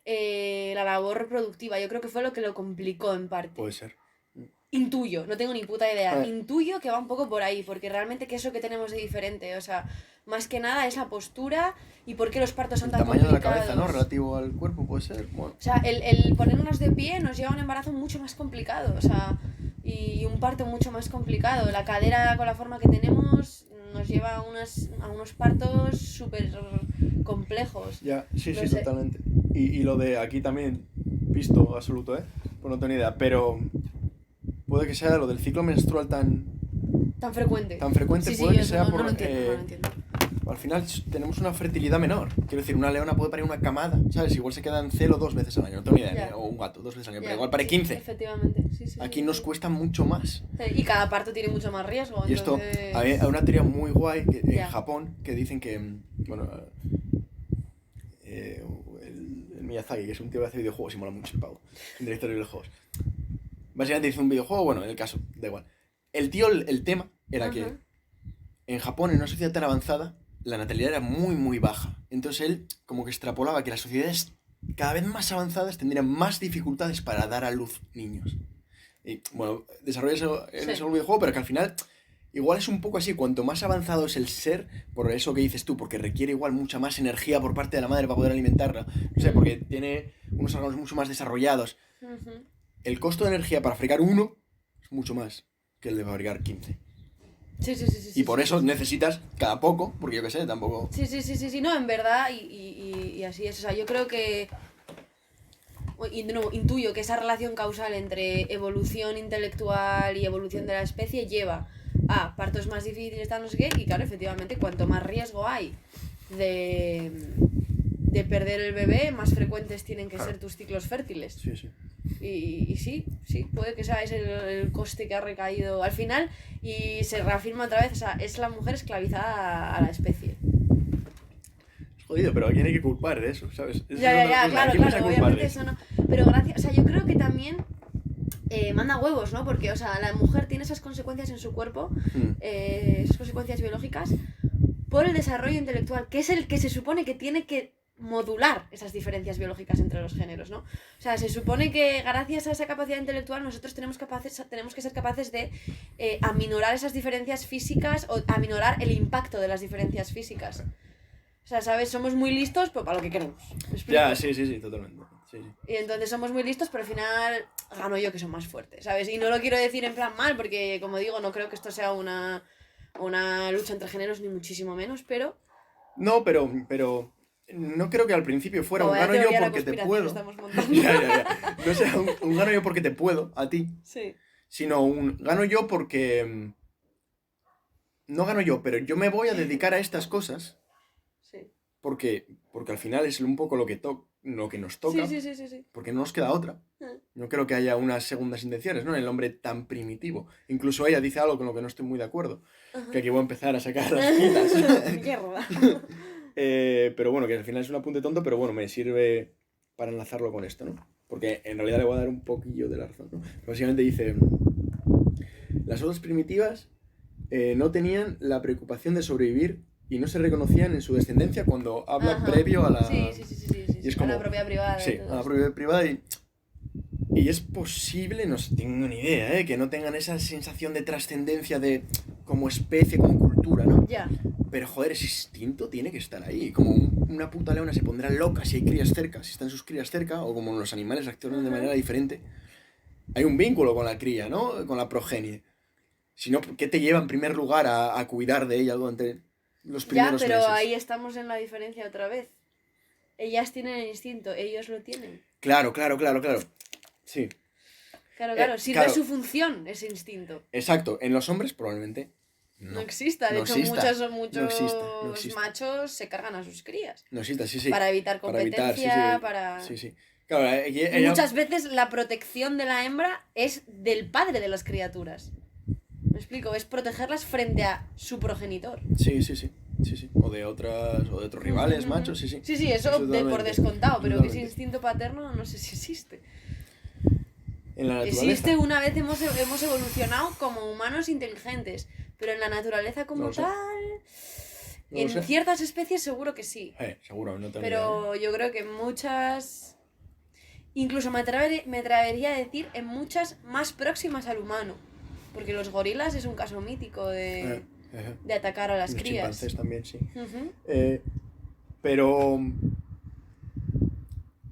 la labor reproductiva. Yo creo que fue lo que lo complicó en parte. Puede ser. Intuyo, no tengo ni puta idea. Intuyo que va un poco por ahí, porque realmente ¿qué es lo que tenemos de diferente? O sea, más que nada es la postura y por qué los partos son El tan tamaño de la complicados. cabeza, ¿no? Relativo al cuerpo, puede ser. Bueno. O sea, el ponernos de pie nos lleva a un embarazo mucho más complicado, o sea, y un parto mucho más complicado. La cadera con la forma que tenemos nos lleva a unos partos súper complejos. Ya, sí, No sí, sé. totalmente. Y lo de aquí también, visto absoluto, ¿eh? Pues no tengo ni idea, pero puede que sea lo del ciclo menstrual tan Frecuente. frecuente, Sí, puede sí, que eso sea no por... lo entiendo, no lo entiendo. Al final tenemos una fertilidad menor. Quiero decir, una leona puede parir una camada, ¿sabes? Igual se queda en celo 2 veces al año, no tengo ni idea. Ya. O un gato 2 veces al año, Ya, pero igual pare sí, 15. Efectivamente, sí. Aquí sí, nos sí. cuesta mucho más. Y cada parto tiene mucho más riesgo. Y esto, Entonces... hay una teoría muy guay en Ya. Japón que dicen que, bueno, el Miyazaki, que es un tío que hace videojuegos y mola mucho el pavo, es un director de videojuegos. Básicamente dice un videojuego, bueno, en el caso, da igual. El tío, el tema era que Ajá. en Japón, en una sociedad tan avanzada, la natalidad era muy, muy baja. Entonces él como que extrapolaba que las sociedades cada vez más avanzadas tendrían más dificultades para dar a luz niños. Y bueno, desarrolla eso en Sí. ese videojuego, pero que al final igual es un poco así. Cuanto más avanzado es el ser, por eso que dices tú, porque requiere igual mucha más energía por parte de la madre para poder alimentarla. No sé, porque tiene unos órganos mucho más desarrollados. Ujú. El costo de energía para fabricar uno es mucho más que el de fabricar 15. Sí. Y por eso necesitas cada poco, porque yo qué sé, tampoco... Sí, no, en verdad, y así es. O sea, yo creo que, y de nuevo, intuyo que esa relación causal entre evolución intelectual y evolución de la especie lleva a partos más difíciles, tal, no sé qué, y claro, efectivamente, cuanto más riesgo hay de perder el bebé, más frecuentes tienen que ser tus ciclos fértiles. Sí. Y sí, puede que sea ese el coste que ha recaído al final, y se reafirma otra vez, o sea, es la mujer esclavizada a la especie. Es jodido, pero ¿a quién hay que culpar de eso? ¿Sabes? Ya, claro, obviamente eso no. Pero gracias, o sea, yo creo que también manda huevos, ¿no? Porque, o sea, la mujer tiene esas consecuencias en su cuerpo, esas consecuencias biológicas, por el desarrollo intelectual, que es el que se supone que tiene que modular esas diferencias biológicas entre los géneros, ¿no? O sea, se supone que gracias a esa capacidad intelectual nosotros tenemos que ser capaces de aminorar esas diferencias físicas o aminorar el impacto de las diferencias físicas. O sea, ¿sabes? Somos muy listos, pero para lo que queremos. ¿Me explico? Ya, sí, totalmente. Sí. Y entonces somos muy listos, pero al final gano yo que son más fuertes, ¿sabes? Y no lo quiero decir en plan mal, porque como digo, no creo que esto sea una lucha entre géneros, ni muchísimo menos, pero... No, pero no creo que al principio fuera un Vaya gano yo teoría de la porque te conspiración puedo. estamos montando. Ya. No sea un gano yo porque te puedo, a ti, Sí. sino un gano yo porque... No gano yo, pero yo me voy a dedicar a estas cosas Sí. porque al final es un poco lo que nos toca, Sí. porque no nos queda otra. No creo que haya unas segundas intenciones, ¿no? En el hombre tan primitivo. Incluso ella dice algo con lo que no estoy muy de acuerdo. Ajá. Que aquí voy a empezar a sacar las pilas. Mierda. Pero bueno, que al final es un apunte tonto, pero bueno, me sirve para enlazarlo con esto, ¿no? Porque en realidad le voy a dar un poquillo de la razón, ¿no? Básicamente dice, las otras primitivas no tenían la preocupación de sobrevivir y no se reconocían en su descendencia cuando habla Ajá. previo a la... Sí. Y es como, a la propiedad privada. Sí, a la propiedad privada y es posible, no sé, tengo ni idea, que no tengan esa sensación de trascendencia de como especie, como cultura, ¿no? Ya. Pero joder, ese instinto tiene que estar ahí. Como una puta leona se pondrá loca si hay crías cerca, si están sus crías cerca, o como los animales actúan de manera diferente. Hay un vínculo con la cría, ¿no? Con la progenie. Si no, ¿qué te lleva en primer lugar a cuidar de ella durante los primeros Ya, pero meses? ahí estamos en la diferencia otra vez. Ellas tienen el instinto, ellos lo tienen. Claro. Sí. Claro, sirve claro. su función ese instinto. Exacto. En los hombres probablemente No exista. De No hecho, exista. muchos No exista. machos se cargan a sus crías. No exista, sí. Para evitar competencia, para... Sí. Claro, Y ella... muchas veces la protección de la hembra es del padre de las criaturas. ¿Me explico? Es protegerlas frente a su progenitor. Sí. O de otros rivales, machos, sí. Sí, eso por totalmente. descontado, pero que ese Totalmente. instinto paterno no sé si existe. en la naturaleza. Existe, una vez hemos evolucionado como humanos inteligentes, pero en la naturaleza como No lo sé. tal... No lo En sé. ciertas especies seguro que sí. Seguro, no tengo ni idea. Pero yo creo que en muchas... Incluso me atrevería a decir en muchas más próximas al humano. Porque los gorilas es un caso mítico de atacar a las Los crías. chimpancés también, sí. Ujú. Pero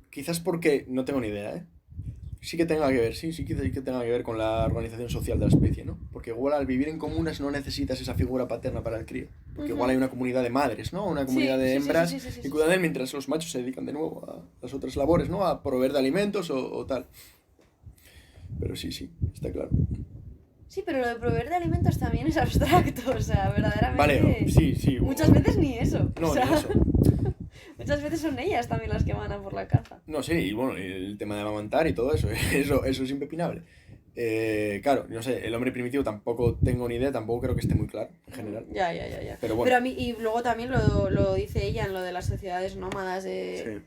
quizás porque no tengo ni idea, ¿eh? Sí que tenga que ver, sí que tenga que ver con la organización social de la especie, ¿no? Porque igual al vivir en comunas no necesitas esa figura paterna para el crío. Porque igual hay una comunidad de madres, ¿no? Una comunidad de hembras que cuidan de él mientras los machos se dedican de nuevo a las otras labores, ¿no? A proveer de alimentos o tal. Pero sí, está claro. Sí, pero lo de proveer de alimentos también es abstracto, o sea, verdaderamente... Vale, sí. Muchas veces ni eso. No, o sea, ni eso. Muchas veces son ellas también las que van a por la caza. No, sí, y bueno, el tema de amamantar y todo eso, eso es impepinable. Claro, no sé, el hombre primitivo tampoco tengo ni idea, tampoco creo que esté muy claro, en general. Ya. Pero bueno. Pero a mí, y luego también lo dice ella en lo de las sociedades nómadas de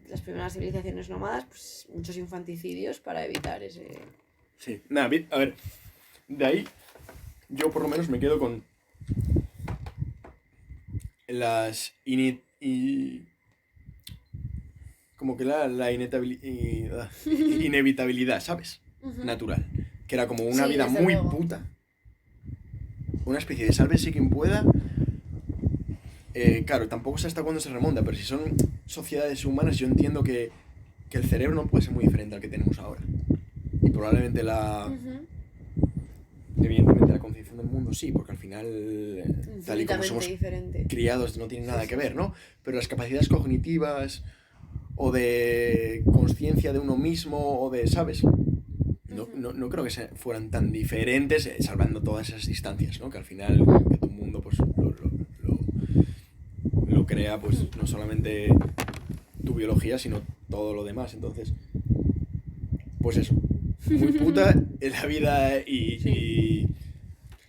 las primeras civilizaciones nómadas, pues muchos infanticidios para evitar ese... Sí, nada, a ver, de ahí yo por lo menos me quedo con las como que la inevitabilidad, ¿sabes? Ujú. Natural, que era como una Sí, vida desde muy luego. puta, una especie de sálvese quien pueda. Claro, tampoco sé hasta cuándo se remonta, pero si son sociedades humanas yo entiendo que el cerebro no puede ser muy diferente al que tenemos ahora. Y probablemente Ujú. evidentemente la concepción del mundo sí, porque al final, tal y como Infinitamente somos diferente. criados, no tiene nada Sí, que sí, ver, sí. ¿no? Pero las capacidades cognitivas o de conciencia de uno mismo o de, ¿sabes? No creo que fueran tan diferentes, salvando todas esas distancias, ¿no? Que al final que tu mundo pues lo crea pues no solamente tu biología, sino todo lo demás. Entonces, pues eso, muy puta en la vida y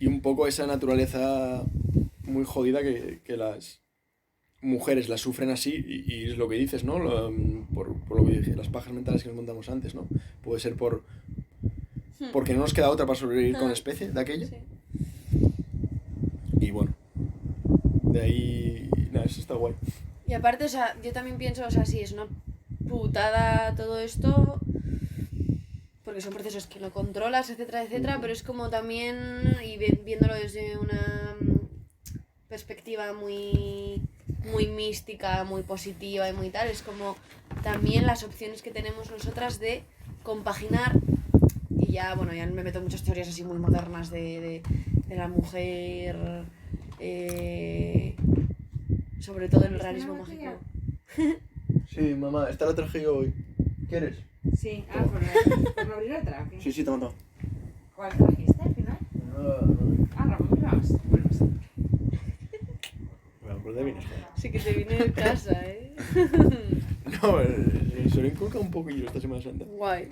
un poco esa naturaleza muy jodida que las mujeres la sufren así y es lo que dices, ¿no? Por lo que dije, las pajas mentales que nos montamos antes, ¿no? Puede ser porque no nos queda otra para sobrevivir con la especie de aquello. Sí. Y bueno, de ahí, nada, eso está guay. Y aparte, o sea, yo también pienso, o sea, sí, es una putada todo esto, porque son procesos que no controlas, etcétera, pero es como también, y viéndolo desde una perspectiva muy mística, muy positiva y muy tal, es como también las opciones que tenemos nosotras de compaginar, y ya, bueno, ya me meto en muchas teorías así muy modernas de la mujer, sobre todo en el realismo mágico. Sí, mamá, esta la traje yo hoy. ¿Quieres? Sí, por no abrir otra. ¿o qué? Sí, toma. ¿Cuál trajiste al final? Ramón, ¿qué vas? Bueno, pues de bien. Sí que te vine de casa, No, se lo inculca un poquillo esta Semana Santa. Guay.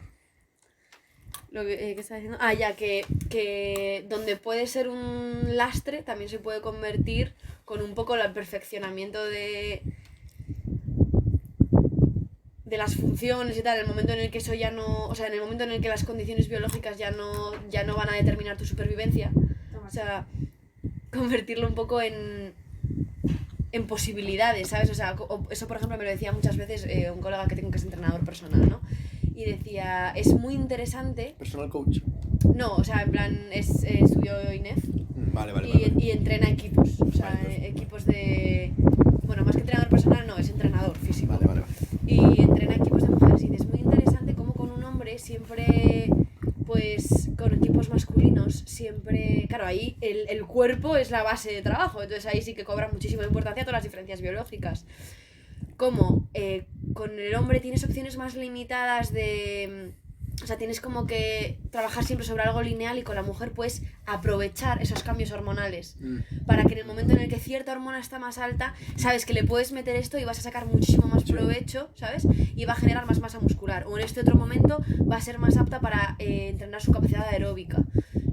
Lo que ¿qué estaba diciendo? Ah, ya, que donde puede ser un lastre también se puede convertir con un poco el perfeccionamiento de las funciones y tal, el momento en el que eso ya no, o sea, en el momento en el que las condiciones biológicas ya no van a determinar tu supervivencia, o sea, convertirlo un poco en posibilidades, ¿sabes? O sea, eso por ejemplo me lo decía muchas veces un colega que tengo que es entrenador personal, ¿no? Y decía, es muy interesante... Personal coach. No, o sea, en plan, estudió INEF Vale. y entrena equipos, o sea, Vale, equipos de... Bueno, más que entrenador personal, no, es entrenador físico. Vale. Y entrena equipos de mujeres y dice, es muy interesante cómo con un hombre siempre, pues, con equipos masculinos, siempre... Claro, ahí el cuerpo es la base de trabajo, entonces ahí sí que cobra muchísima importancia todas las diferencias biológicas. Como con el hombre tienes opciones más limitadas de... O sea, tienes como que trabajar siempre sobre algo lineal y con la mujer puedes aprovechar esos cambios hormonales para que en el momento en el que cierta hormona está más alta, sabes que le puedes meter esto y vas a sacar muchísimo más provecho, ¿sabes? Y va a generar más masa muscular. O en este otro momento va a ser más apta para entrenar su capacidad aeróbica,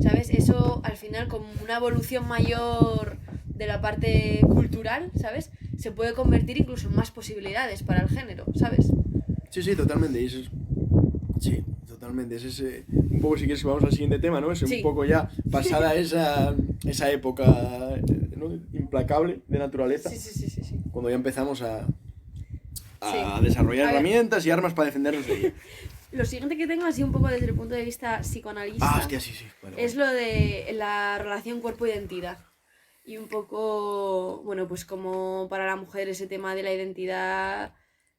¿sabes? Eso al final, como una evolución mayor de la parte cultural, ¿sabes? Se puede convertir incluso en más posibilidades para el género, ¿sabes? Sí, totalmente. Y eso es Sí, totalmente. Es ese, un poco, si quieres, vamos al siguiente tema, ¿no? Es Sí. un poco ya pasada esa época, ¿no? Implacable de naturaleza, Sí. cuando ya empezamos a Sí. desarrollar A ver. herramientas y armas para defendernos de ella. Lo siguiente que tengo, así un poco desde el punto de vista psicoanalista, Hostia, sí. Vale, es lo de la relación cuerpo-identidad. Y un poco, bueno, pues como para la mujer ese tema de la identidad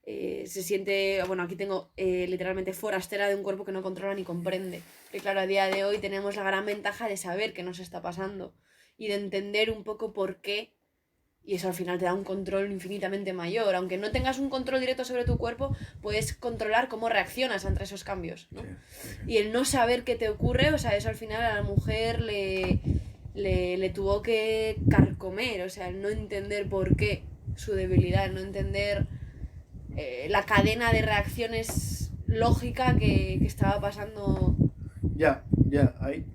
se siente, bueno, aquí tengo literalmente forastera de un cuerpo que no controla ni comprende. Y claro, a día de hoy tenemos la gran ventaja de saber qué nos está pasando y de entender un poco por qué. Y eso al final te da un control infinitamente mayor. Aunque no tengas un control directo sobre tu cuerpo, puedes controlar cómo reaccionas ante esos cambios, ¿no? Sí. Y el no saber qué te ocurre, o sea, eso al final a la mujer le tuvo que carcomer, o sea, el no entender por qué su debilidad, el no entender la cadena de reacciones lógica que estaba pasando. Ya, ahí.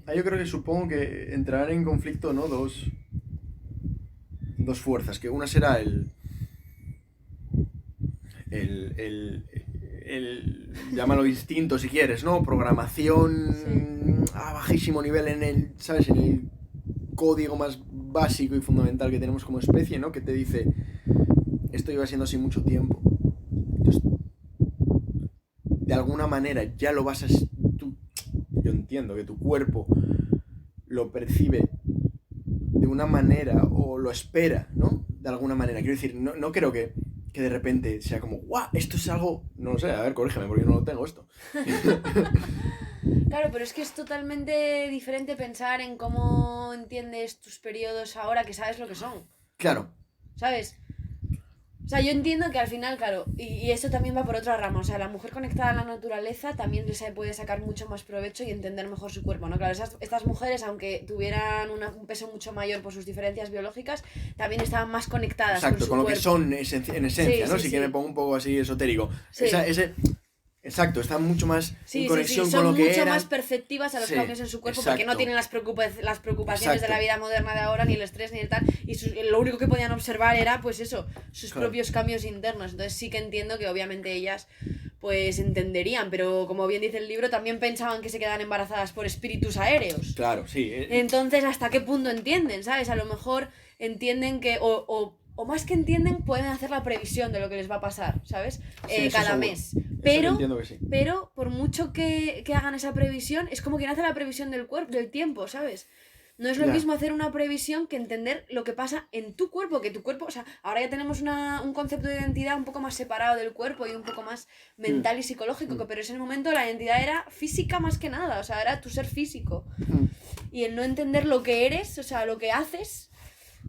Ahí yo creo que supongo que entrarán en conflicto, ¿no? Dos fuerzas, que una será llámalo instinto si quieres, ¿no? Programación a bajísimo nivel en el, ¿sabes? En el código más básico y fundamental que tenemos como especie, ¿no? Que te dice, esto lleva siendo así mucho tiempo. Entonces, de alguna manera ya lo vas a... Yo entiendo que tu cuerpo lo percibe de una manera o lo espera, ¿no? De alguna manera. Quiero decir, no creo que de repente sea como, ¡guau! Esto es algo... No lo sé, a ver, corrígeme, porque yo no lo tengo esto. Claro, pero es que es totalmente diferente pensar en cómo entiendes tus periodos ahora que sabes lo que son. Claro. ¿Sabes? O sea, yo entiendo que al final, claro, y esto también va por otra rama, o sea, la mujer conectada a la naturaleza también se puede sacar mucho más provecho y entender mejor su cuerpo, ¿no? Claro, estas mujeres, aunque tuvieran un peso mucho mayor por sus diferencias biológicas, también estaban más conectadas con su con lo cuerpo. que son en esencia, Sí, ¿no? sí, Sí sí. que me pongo un poco así esotérico. Sí. Exacto, están mucho más Sí, en conexión son con lo que mucho eran. más perceptivas a los cambios en su cuerpo porque no exacto. tienen las preocupaciones de la Exacto. vida moderna de ahora, ni el estrés, ni el tal, y lo único que podían observar era, pues eso, sus Claro. propios cambios internos. Entonces sí que entiendo que obviamente ellas pues entenderían, pero como bien dice el libro, también pensaban que se quedaban embarazadas por espíritus aéreos. Claro, sí. Entonces, ¿hasta qué punto entienden? ¿Sabes? A lo mejor entienden que, o más que entienden, pueden hacer la previsión de lo que les va a pasar, ¿sabes? Sí, Cada seguro. mes. Eso entiendo que sí. Pero por mucho que hagan esa previsión, es como quien hace la previsión del cuerpo, del tiempo, ¿sabes? No es lo Ya. mismo hacer una previsión que entender lo que pasa en tu cuerpo, que tu cuerpo, o sea, ahora ya tenemos un concepto de identidad un poco más separado del cuerpo y un poco más mental y psicológico, pero en ese momento la identidad era física más que nada, o sea, era tu ser físico. Y el no entender lo que eres, o sea, lo que haces,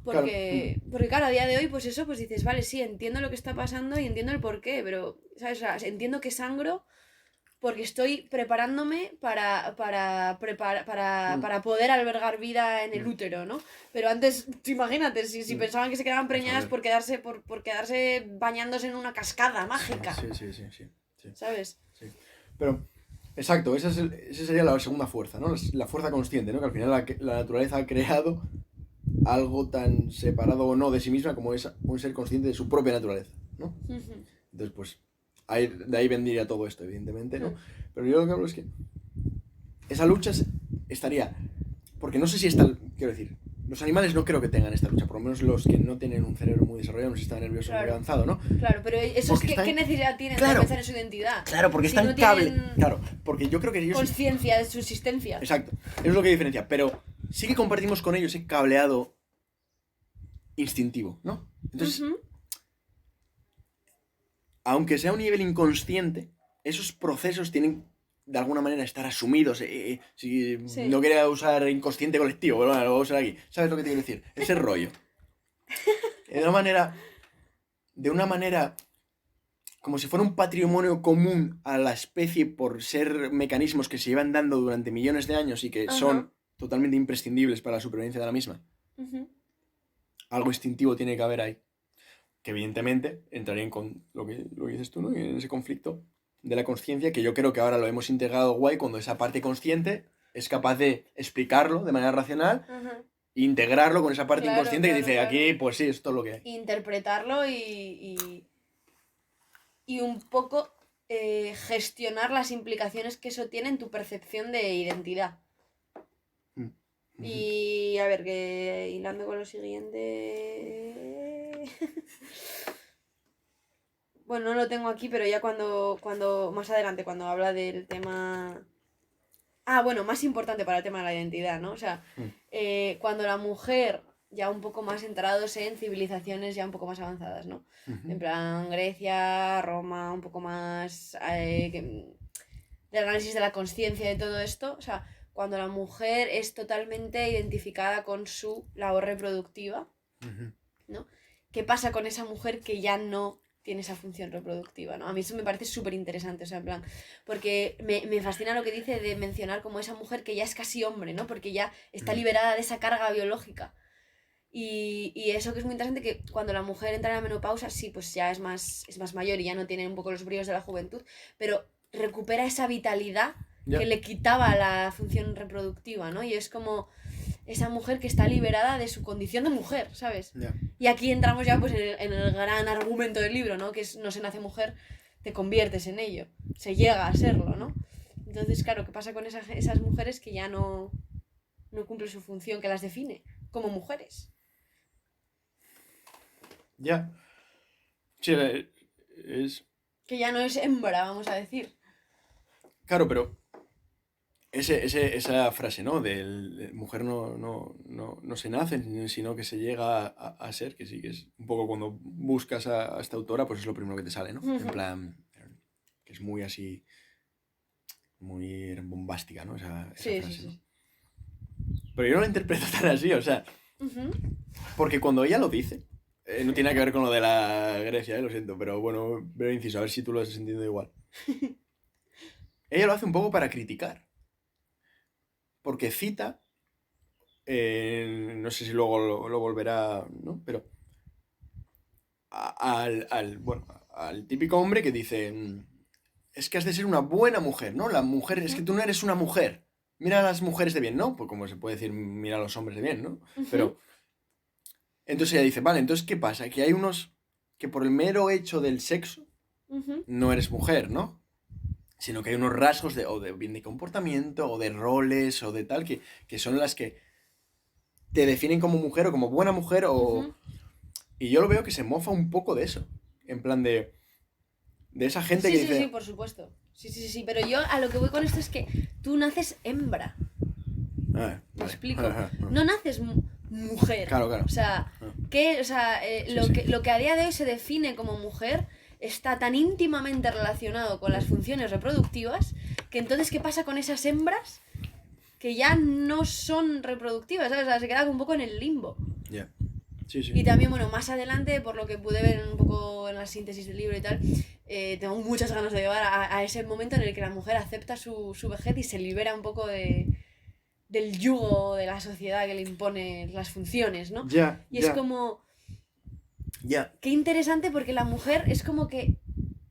porque claro, a día de hoy, pues eso, pues dices, vale, sí, entiendo lo que está pasando y entiendo el porqué, pero, ¿sabes? O sea, entiendo que sangro porque estoy preparándome para poder albergar vida en el útero, ¿no? Pero antes, tú imagínate, si pensaban que se quedaban preñadas por quedarse bañándose en una cascada mágica. Sí. ¿Sabes? Sí. Pero, exacto, esa sería la segunda fuerza, ¿no? La fuerza consciente, ¿no? Que al final la naturaleza ha creado algo tan separado o no de sí misma como es un ser consciente de su propia naturaleza, ¿no? Entonces, pues, de ahí vendría todo esto, evidentemente, ¿no? Pero yo lo que hablo es que esa lucha estaría... Porque no sé si quiero decir, los animales no creo que tengan esta lucha, por lo menos los que no tienen un cerebro muy desarrollado, un sistema nervioso muy avanzado, ¿no? Claro, pero eso es ¿qué necesidad tienen de pensar en su identidad? Claro, porque si están no tienen Claro, porque yo creo que ellos... conciencia de su existencia. Exacto, eso es lo que diferencia, pero sí que compartimos con ellos ese cableado instintivo, ¿no? Entonces, aunque sea a un nivel inconsciente, esos procesos tienen de alguna manera estar asumidos. No quería usar inconsciente colectivo, pero bueno, lo voy a usar aquí. ¿Sabes lo que te quiero decir? Ese rollo. De una manera como si fuera un patrimonio común a la especie por ser mecanismos que se llevan dando durante millones de años y que son totalmente imprescindibles para la supervivencia de la misma. Algo instintivo tiene que haber ahí. Que evidentemente entrarían con lo que dices tú, ¿no? En ese conflicto de la consciencia, que yo creo que ahora lo hemos integrado guay cuando esa parte consciente es capaz de explicarlo de manera racional e integrarlo con esa parte inconsciente que dice, aquí, pues sí, esto es lo que hay. Interpretarlo y un poco gestionar las implicaciones que eso tiene en tu percepción de identidad. Y a ver, que hilando con lo siguiente... Bueno, no lo tengo aquí, pero ya cuando más adelante, cuando habla del tema... Ah, bueno, más importante para el tema de la identidad, ¿no? O sea, cuando la mujer, ya un poco más entrados en civilizaciones ya un poco más avanzadas, ¿no? En plan, Grecia, Roma, un poco más del análisis de la conciencia y todo esto. O sea, cuando la mujer es totalmente identificada con su labor reproductiva, ¿no? ¿Qué pasa con esa mujer que ya no tiene esa función reproductiva, ¿no? A mí eso me parece súper interesante, o sea, en plan, porque me fascina lo que dice de mencionar como esa mujer que ya es casi hombre, ¿no? Porque ya está liberada de esa carga biológica. Y eso que es muy interesante, que cuando la mujer entra en la menopausa, sí, pues ya es más mayor y ya no tiene un poco los bríos de la juventud, pero recupera esa vitalidad que le quitaba la función reproductiva, ¿no? Y es como esa mujer que está liberada de su condición de mujer, ¿sabes? Y aquí entramos ya pues en el gran argumento del libro, ¿no? Que es no se nace mujer, te conviertes en ello, se llega a serlo, ¿no? Entonces, claro, ¿qué pasa con esas mujeres que ya no cumplen su función que las define como mujeres? Ya. Sí, es... Que ya no es hembra, vamos a decir. Claro, pero esa frase, ¿no? De mujer no se nace, sino que se llega a ser, que sí, que es un poco cuando buscas a esta autora, pues es lo primero que te sale, ¿no? En plan, que es muy así, muy bombástica, ¿no? Esa Sí, frase, sí, ¿no? sí. Pero yo no la interpreto tan así, o sea, porque cuando ella lo dice, no tiene que ver con lo de la Grecia, lo siento, pero bueno, breve inciso, a ver si tú lo has entendido igual. Ella lo hace un poco para criticar. Porque cita, no sé si luego lo volverá, ¿no? Pero al típico hombre que dice, es que has de ser una buena mujer, ¿no? La mujer, es que tú no eres una mujer. Mira a las mujeres de bien, ¿no? Pues como se puede decir, mira a los hombres de bien, ¿no? Pero, entonces ella dice, vale, entonces, ¿qué pasa? Que hay unos que por el mero hecho del sexo no eres mujer, ¿no? Sino que hay unos rasgos o de bien de comportamiento, o de roles, o de tal, que son las que te definen como mujer o como buena mujer, o... Y yo lo veo que se mofa un poco de eso. En plan de esa gente que dice... Sí, por supuesto. Sí, pero yo a lo que voy con esto es que tú naces hembra. ¿Me explico? No naces mujer. Claro. O sea, lo que a día de hoy se define como mujer está tan íntimamente relacionado con las funciones reproductivas que entonces, ¿qué pasa con esas hembras que ya no son reproductivas? ¿Sabes? O sea, se quedan un poco en el limbo. Ya. Sí. Y también, bueno, más adelante, por lo que pude ver un poco en la síntesis del libro y tal, tengo muchas ganas de llevar a ese momento en el que la mujer acepta su vejez y se libera un poco del yugo de la sociedad que le impone las funciones, ¿no? Es como... Qué interesante, porque la mujer es como que...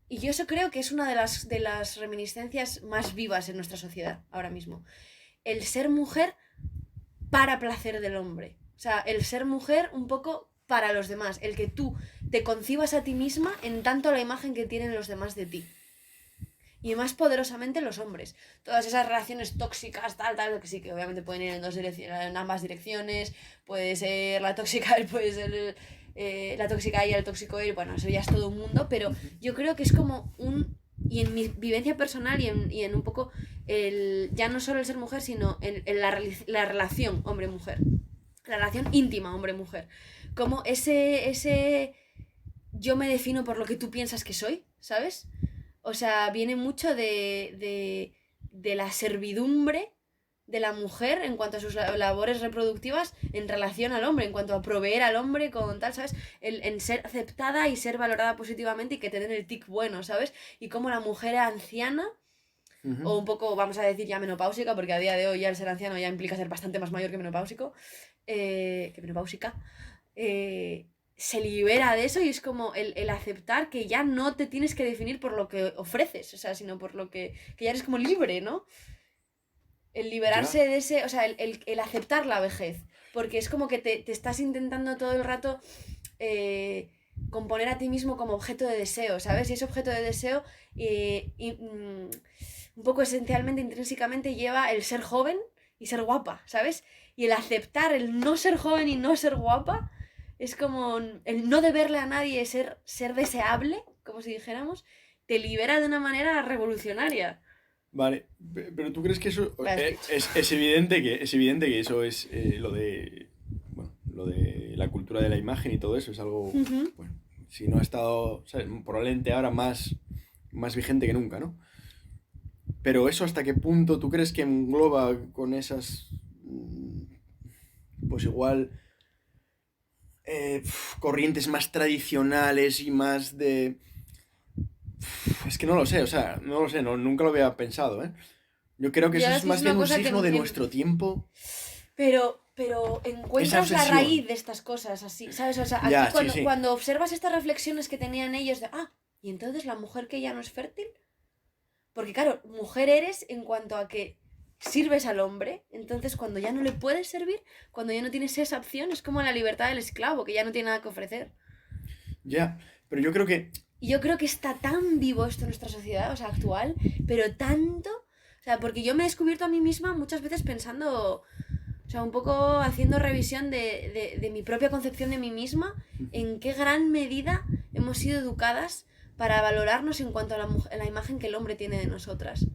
Y yo eso creo que es una de las reminiscencias más vivas en nuestra sociedad ahora mismo. El ser mujer para placer del hombre. O sea, el ser mujer un poco para los demás. El que tú te concibas a ti misma en tanto la imagen que tienen los demás de ti. Y más poderosamente los hombres. Todas esas relaciones tóxicas, tal, que sí, que obviamente pueden ir en ambas direcciones. Puede ser la tóxica, puede ser la tóxica ella, el tóxico él. Bueno, eso ya es todo un mundo, pero yo creo que es como y en mi vivencia personal y en un poco ya no solo el ser mujer, sino la relación hombre-mujer. La relación íntima hombre-mujer. Como ese yo me defino por lo que tú piensas que soy, ¿sabes? O sea, viene mucho de la servidumbre de la mujer en cuanto a sus labores reproductivas en relación al hombre, en cuanto a proveer al hombre con tal, ¿sabes? En ser aceptada y ser valorada positivamente y que te den el tic bueno, ¿sabes? Y como la mujer anciana, o un poco, vamos a decir, ya menopáusica, porque a día de hoy ya el ser anciano ya implica ser bastante más mayor que menopáusica, se libera de eso y es como el aceptar que ya no te tienes que definir por lo que ofreces, o sea, sino por lo que ya eres como libre, ¿no? El liberarse de ese, o sea, el aceptar la vejez, porque es como que te estás intentando todo el rato componer a ti mismo como objeto de deseo, ¿sabes? Y ese objeto de deseo un poco esencialmente, intrínsecamente lleva el ser joven y ser guapa, ¿sabes? Y el aceptar el no ser joven y no ser guapa es como el no deberle a nadie ser deseable, como si dijéramos, te libera de una manera revolucionaria. Vale, pero ¿tú crees que eso Vale. es evidente que eso es lo de bueno, lo de la cultura de la imagen y todo eso es algo, Ujú. bueno, si no ha estado, ¿sabes? Probablemente ahora más vigente que nunca, ¿no? Pero eso hasta qué punto tú crees que engloba con esas pues igual corrientes más tradicionales y más de es que no lo sé, o sea, no lo sé, nunca lo había pensado, ¿eh? Yo creo que Yo eso ahora es sí es más una bien un cosa que signo de nuestro tiempo. Pero Esa encuentras la obsesión. raíz de estas cosas así, ¿sabes? O sea, aquí Ya, sí, cuando, sí. cuando observas estas reflexiones que tenían ellos de, ¿y entonces la mujer que ya no es fértil? Porque claro, mujer eres en cuanto a que sirves al hombre, entonces cuando ya no le puedes servir, cuando ya no tienes esa opción, es como la libertad del esclavo, que ya no tiene nada que ofrecer. Ya, pero yo creo que Y yo creo que está tan vivo esto en nuestra sociedad, o sea, actual, pero tanto, o sea, porque yo me he descubierto a mí misma muchas veces pensando, o sea, un poco haciendo revisión de mi propia concepción de mí misma, en qué gran medida hemos sido educadas para valorarnos en cuanto a la imagen que el hombre tiene de nosotras.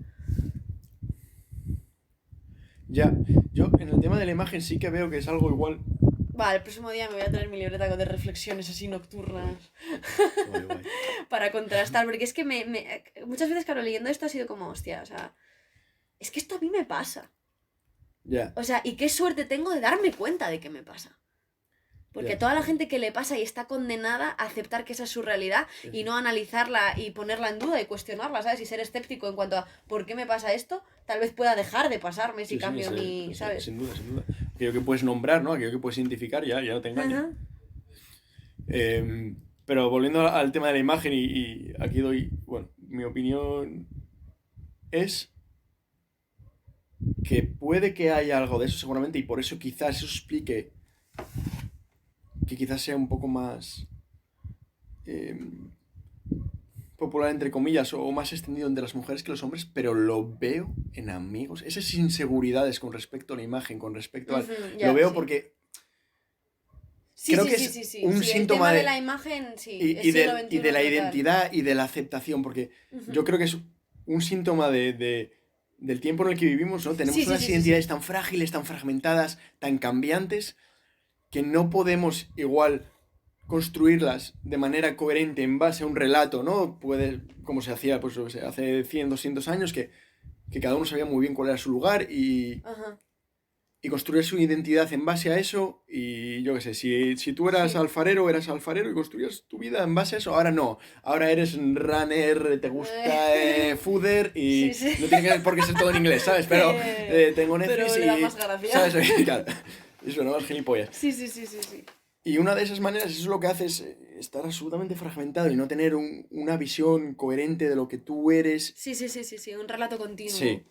ya, yo en el tema de la imagen sí que veo que es algo igual. Vale, el próximo día me voy a traer mi libreta de reflexiones así nocturnas Guay, guay. para contrastar, porque es que muchas veces, claro, leyendo esto ha sido como, hostia, o sea, es que esto a mí me pasa. Ya, O sea, y qué suerte tengo de darme cuenta de que me pasa. Porque ya. toda la gente que le pasa y está condenada a aceptar que esa es su realidad Sí, y sí. no analizarla y ponerla en duda y cuestionarla, ¿sabes? Y ser escéptico en cuanto a ¿por qué me pasa esto? Tal vez pueda dejar de pasarme si Sí, sí, cambio mi, sí, ¿sabes? sin duda, sin duda. Aquello que puedes nombrar, ¿no? Aquello que puedes identificar, ya no te engaña. Ajá. Pero volviendo al tema de la imagen, y aquí doy, bueno, mi opinión es que puede que haya algo de eso seguramente, y por eso quizás eso explique que quizás sea un poco más eh, popular, entre comillas, o más extendido entre las mujeres que los hombres, pero lo veo en amigos. Esas inseguridades con respecto a la imagen, con respecto al... Ujú, Lo ya, veo sí. porque Sí, creo sí, que sí, es sí, sí. un Sí, el síntoma tema de de... la imagen, sí, Y, es siglo XXI y de la total. identidad y de la aceptación, porque yo Ujú. creo que es un síntoma del tiempo en el que vivimos, ¿no? Sí, Tenemos sí, unas sí, sí, identidades sí. tan frágiles, tan fragmentadas, tan cambiantes, que no podemos igual construirlas de manera coherente en base a un relato, ¿no? Puede, como se hacía pues, yo qué sé, hace 100, 200 años, que cada uno sabía muy bien cuál era su lugar Ajá. y construir su identidad en base a eso. Y yo qué sé, si tú eras Sí. alfarero y construías tu vida en base a eso. Ahora no, ahora eres runner, te gusta fooder y Sí, sí. no tiene por qué ser todo en inglés, ¿sabes? Pero tengo Netflix Pero le da y... más gracia. ¿Sabes? Claro, eso no más gilipollas. Sí, sí, sí, sí, sí. Y una de esas maneras, eso es lo que hace es estar absolutamente fragmentado y no tener una visión coherente de lo que tú eres. Sí, sí, sí, sí, sí, un relato continuo. Sí.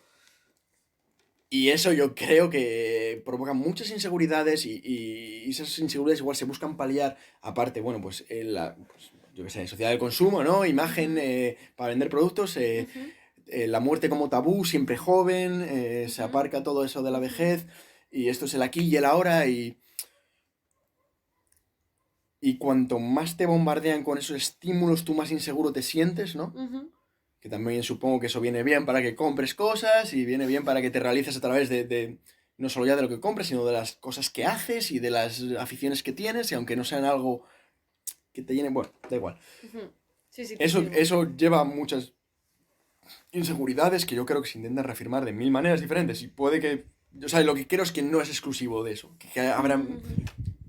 Y eso yo creo que provoca muchas inseguridades y esas inseguridades igual se buscan paliar, aparte, bueno, pues, pues, yo qué sé, sociedad del consumo, ¿no? Imagen Ujú, para vender productos, ujú, la muerte como tabú, siempre joven, se ujú, aparca todo eso de la ujú, vejez y esto es el aquí y el ahora y cuanto más te bombardean con esos estímulos, tú más inseguro te sientes, ¿no? ujú. Que también supongo que eso viene bien para que compres cosas y viene bien para que te realices a través no solo ya de lo que compres, sino de las cosas que haces y de las aficiones que tienes, y aunque no sean algo que te llene, bueno, da igual. Ujú. Sí, sí, te Eso, sigo. eso lleva a muchas inseguridades que yo creo que se intentan reafirmar de mil maneras diferentes y puede que... O sea, lo que creo es que no es exclusivo de eso, que habrá, Ujú.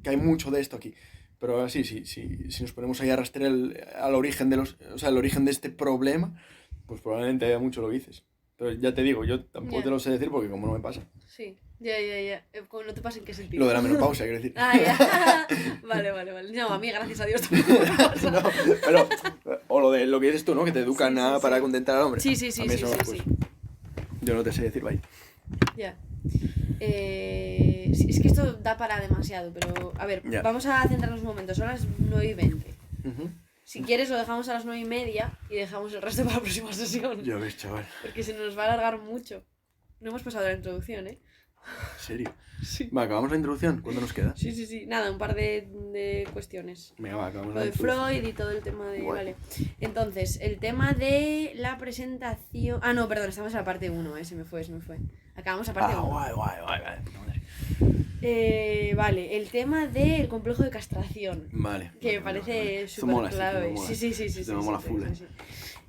que hay mucho de esto aquí. Pero sí, si nos ponemos ahí a rastrear al origen o sea, el origen de este problema, pues probablemente haya mucho lo que dices. Pero ya te digo, yo tampoco te Ya, lo sé decir porque como no me pasa. sí. Ya, ya, ya. Como no te pasa en qué Lo sentido. de la menopausia, quiero decir. Ah, ya. Vale, vale, vale. No, a mí, gracias a Dios, tampoco me pasa. No, pero, o lo de lo que dices tú, ¿no? Que te educan Sí, sí, para sí. contentar al hombre. Sí, sí, A sí, mí sí, eso, sí, pues, sí. yo no te sé decir, vaya. Ya. Sí, es que esto da para demasiado, pero a ver, Ya. vamos a centrarnos un momento. Son las 9:20. Si quieres lo dejamos a las 9:30 y dejamos el resto para la próxima sesión. Ya ves, chaval. Porque se nos va a alargar mucho. No hemos pasado la introducción, ¿eh? ¿En serio? Sí. Va, acabamos la introducción. ¿Cuánto nos queda? Sí. Nada, un par de cuestiones. Venga, va, acabamos Lo la de introducción. Freud y todo el tema de... Guay. Vale. Entonces, el tema de la presentación... Ah, no, perdón, estamos en la parte 1, se me fue. Acabamos la parte 1. Guay. Puta madre. Vale, el tema del complejo de castración. Vale. Que me parece Esto mola, súper clave. sí, Sí. me mola full, sí.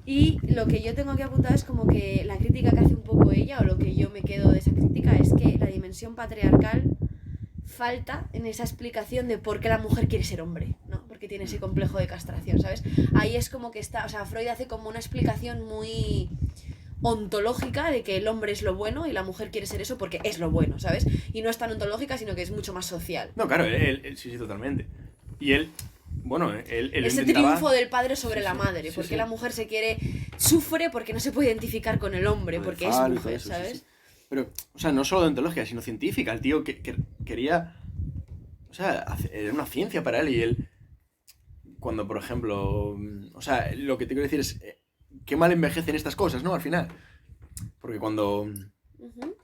Y lo que yo tengo aquí apuntado es como que la crítica que hace un poco ella, o lo que yo me quedo de esa crítica, es que la dimensión patriarcal falta en esa explicación de por qué la mujer quiere ser hombre, ¿no? Porque tiene ese complejo de castración, ¿sabes? Ahí es como que está, o sea, Freud hace como una explicación muy ontológica de que el hombre es lo bueno y la mujer quiere ser eso porque es lo bueno, ¿sabes? Y no es tan ontológica, sino que es mucho más social. No, claro, él sí, totalmente. Y él, bueno, él Ese intentaba... triunfo del padre sobre la madre, sí, porque sí. la mujer sufre porque no se puede identificar con el hombre, porque es Falo y todo mujer, eso, ¿sabes? sí. Pero, o sea, no solo de ontológica, sino científica. El tío que quería... O sea, era una ciencia para él y él... Cuando, por ejemplo... O sea, lo que te quiero decir es... Qué mal envejecen estas cosas, ¿no? Al final. Porque cuando... Ujú.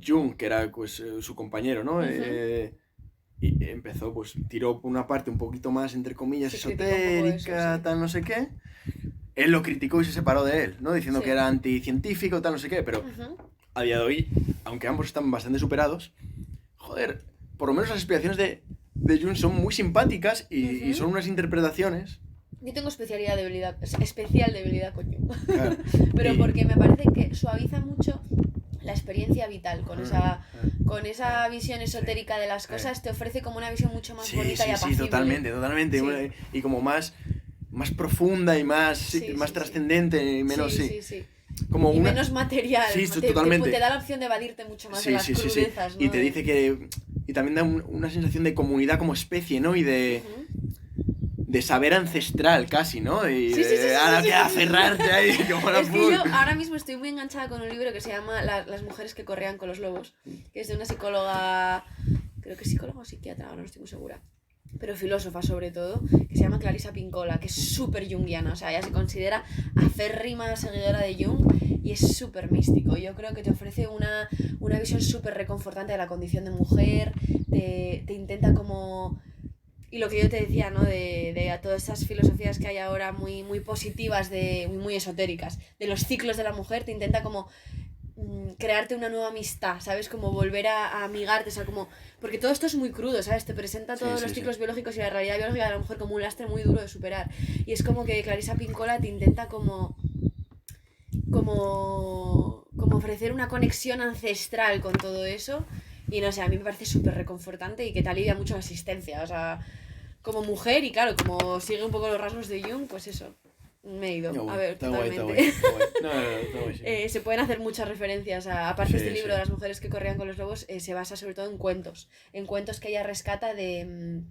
Jung, que era pues su compañero, ¿no? Y empezó, pues, tiró una parte un poquito más, entre comillas, Se criticó un poco eso, esotérica, sí. tal, no sé qué. Él lo criticó y se separó de él, ¿no? Diciendo Sí. que era anticientífico, tal, no sé qué. Pero Ujú. a día de hoy, aunque ambos están bastante superados, joder, por lo menos las explicaciones de Jung son muy simpáticas y son unas interpretaciones. Yo tengo especial debilidad con Jung. Claro. Pero Y- porque me parece que suaviza mucho la experiencia vital con esa visión esotérica de las cosas, te ofrece como una visión mucho más bonita y apacible. Sí, totalmente. Sí. Y como más profunda y más Sí. trascendente y menos, Sí. como Y una... menos material. Sí, te totalmente. te da la opción de evadirte mucho más de las crudezas, ¿no? Y te dice que... Y también da una sensación de comunidad como especie, ¿no? Y de... Ujú. De saber ancestral casi, ¿no? Y Sí. ahora que aferrarte ahí como la Es que yo ahora mismo estoy muy enganchada con un libro que se llama Las mujeres que corrían con los lobos, que es de una psicóloga, creo que es psicóloga o psiquiatra, ahora no estoy muy segura, pero filósofa sobre todo, que se llama Clarissa Pinkola, que es súper junguiana, o sea, ella se considera acérrima seguidora de Jung y es súper místico. Yo creo que te ofrece una visión súper reconfortante de la condición de mujer, te intenta como... Y lo que yo te decía, ¿no? De todas esas filosofías que hay ahora muy positivas, muy esotéricas, de los ciclos de la mujer, te intenta como crearte una nueva amistad, ¿sabes? Como volver a amigarte, o sea, como... Porque todo esto es muy crudo, ¿sabes? Te presenta todos los ciclos biológicos y la realidad biológica de la mujer como un lastre muy duro de superar. Y es como que Clarissa Pinkola te intenta como ofrecer una conexión ancestral con todo eso. Y no sé, a mí me parece súper reconfortante y que te alivia mucho la existencia. O sea, como mujer y claro, como sigue un poco los rasgos de Jung, pues eso, me he ido. A ver, totalmente. Está guay. No, está guay, sí. Se pueden hacer muchas referencias aparte Sí, este libro sí. de las mujeres que corrían con los lobos se basa sobre todo en cuentos que ella rescata de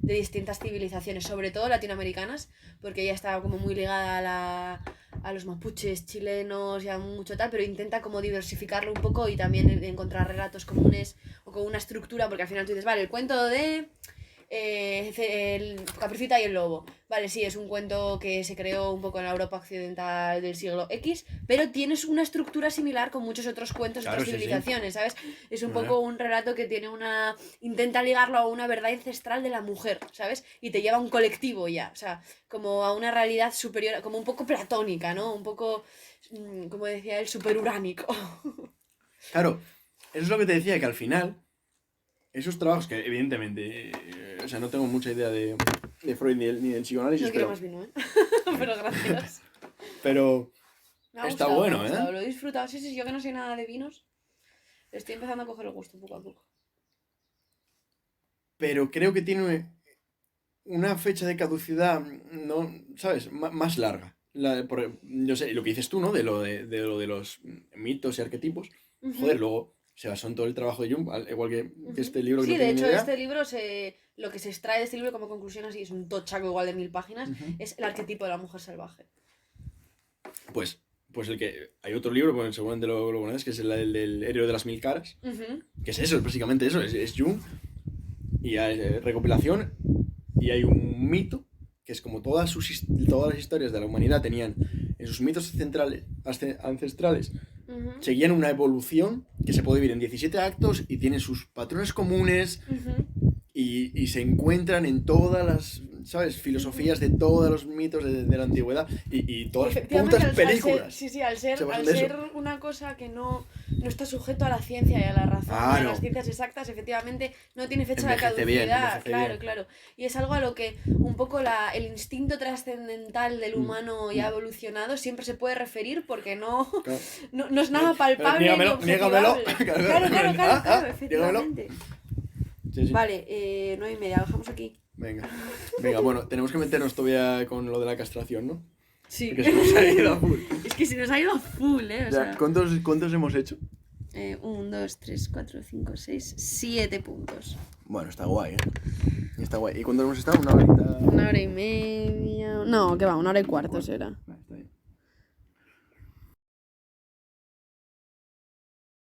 distintas civilizaciones, sobre todo latinoamericanas, porque ella estaba como muy ligada a los mapuches chilenos y a mucho tal, pero intenta como diversificarlo un poco y también encontrar relatos comunes o con una estructura, porque al final tú dices, vale, el cuento de el Caperucita y el lobo. Vale, sí, es un cuento que se creó un poco en la Europa occidental del siglo X, pero tienes una estructura similar con muchos otros cuentos de Claro, otras sí, civilizaciones, ¿sabes? Es un Vale. poco un relato que tiene intenta ligarlo a una verdad ancestral de la mujer, ¿sabes? Y te lleva a un colectivo ya, o sea, como a una realidad superior, como un poco platónica, ¿no? Un poco, como decía él, superuránico. Claro, eso es lo que te decía, que al final, esos trabajos que evidentemente, o sea, no tengo mucha idea de Freud ni del psicoanálisis, No quiero más vino, ¿eh? Pero gracias. pero Me ha está gustado, bueno, me ha gustado, ¿eh? Lo he disfrutado. Sí, yo que no sé nada de vinos, estoy empezando a coger el gusto poco a poco. Pero creo que tiene una fecha de caducidad, no, ¿sabes? Más larga. Yo sé, lo que dices tú, ¿no? De lo de los mitos y arquetipos. Joder, luego se basó en todo el trabajo de Jung, igual que este libro que Sí, no de tengo ni hecho, idea. este libro, lo que se extrae de este libro como conclusión, así es un tochaco igual de 1000 páginas, es el arquetipo de la mujer salvaje. Pues el que... Hay otro libro, pues seguramente lo conoces, que es el del héroe de las 1000 caras. Que es eso, es básicamente eso, es Jung. Y recopilación y hay un mito, que es como todas las historias de la humanidad tenían en sus mitos ancestrales, seguían una evolución que se puede vivir en 17 actos y tienen sus patrones comunes y se encuentran en todas las, ¿sabes? Filosofías de todos los mitos de la antigüedad y todas las putas películas. Al ser una cosa que no está sujeto a la ciencia y a la razón, a las ciencias exactas, efectivamente no tiene fecha de caducidad. Claro. Y es algo a lo que un poco el instinto trascendental del humano ya evolucionado siempre se puede referir porque no es nada palpable. Niégamelo. Claro, efectivamente. Sí. Vale, 9:30, bajamos aquí. Venga, bueno, tenemos que meternos todavía con lo de la castración, ¿no? Sí. Porque se nos ha ido a full. Es que se nos ha ido a full, O sea, ¿Cuántos hemos hecho? 1, 2, 3, 4, 5, 6, 7 puntos. Bueno, está guay, Está guay. ¿Y cuánto hemos estado? ¿Una horita? 1 hora y media... No, que va, 1 hora y cuarto será.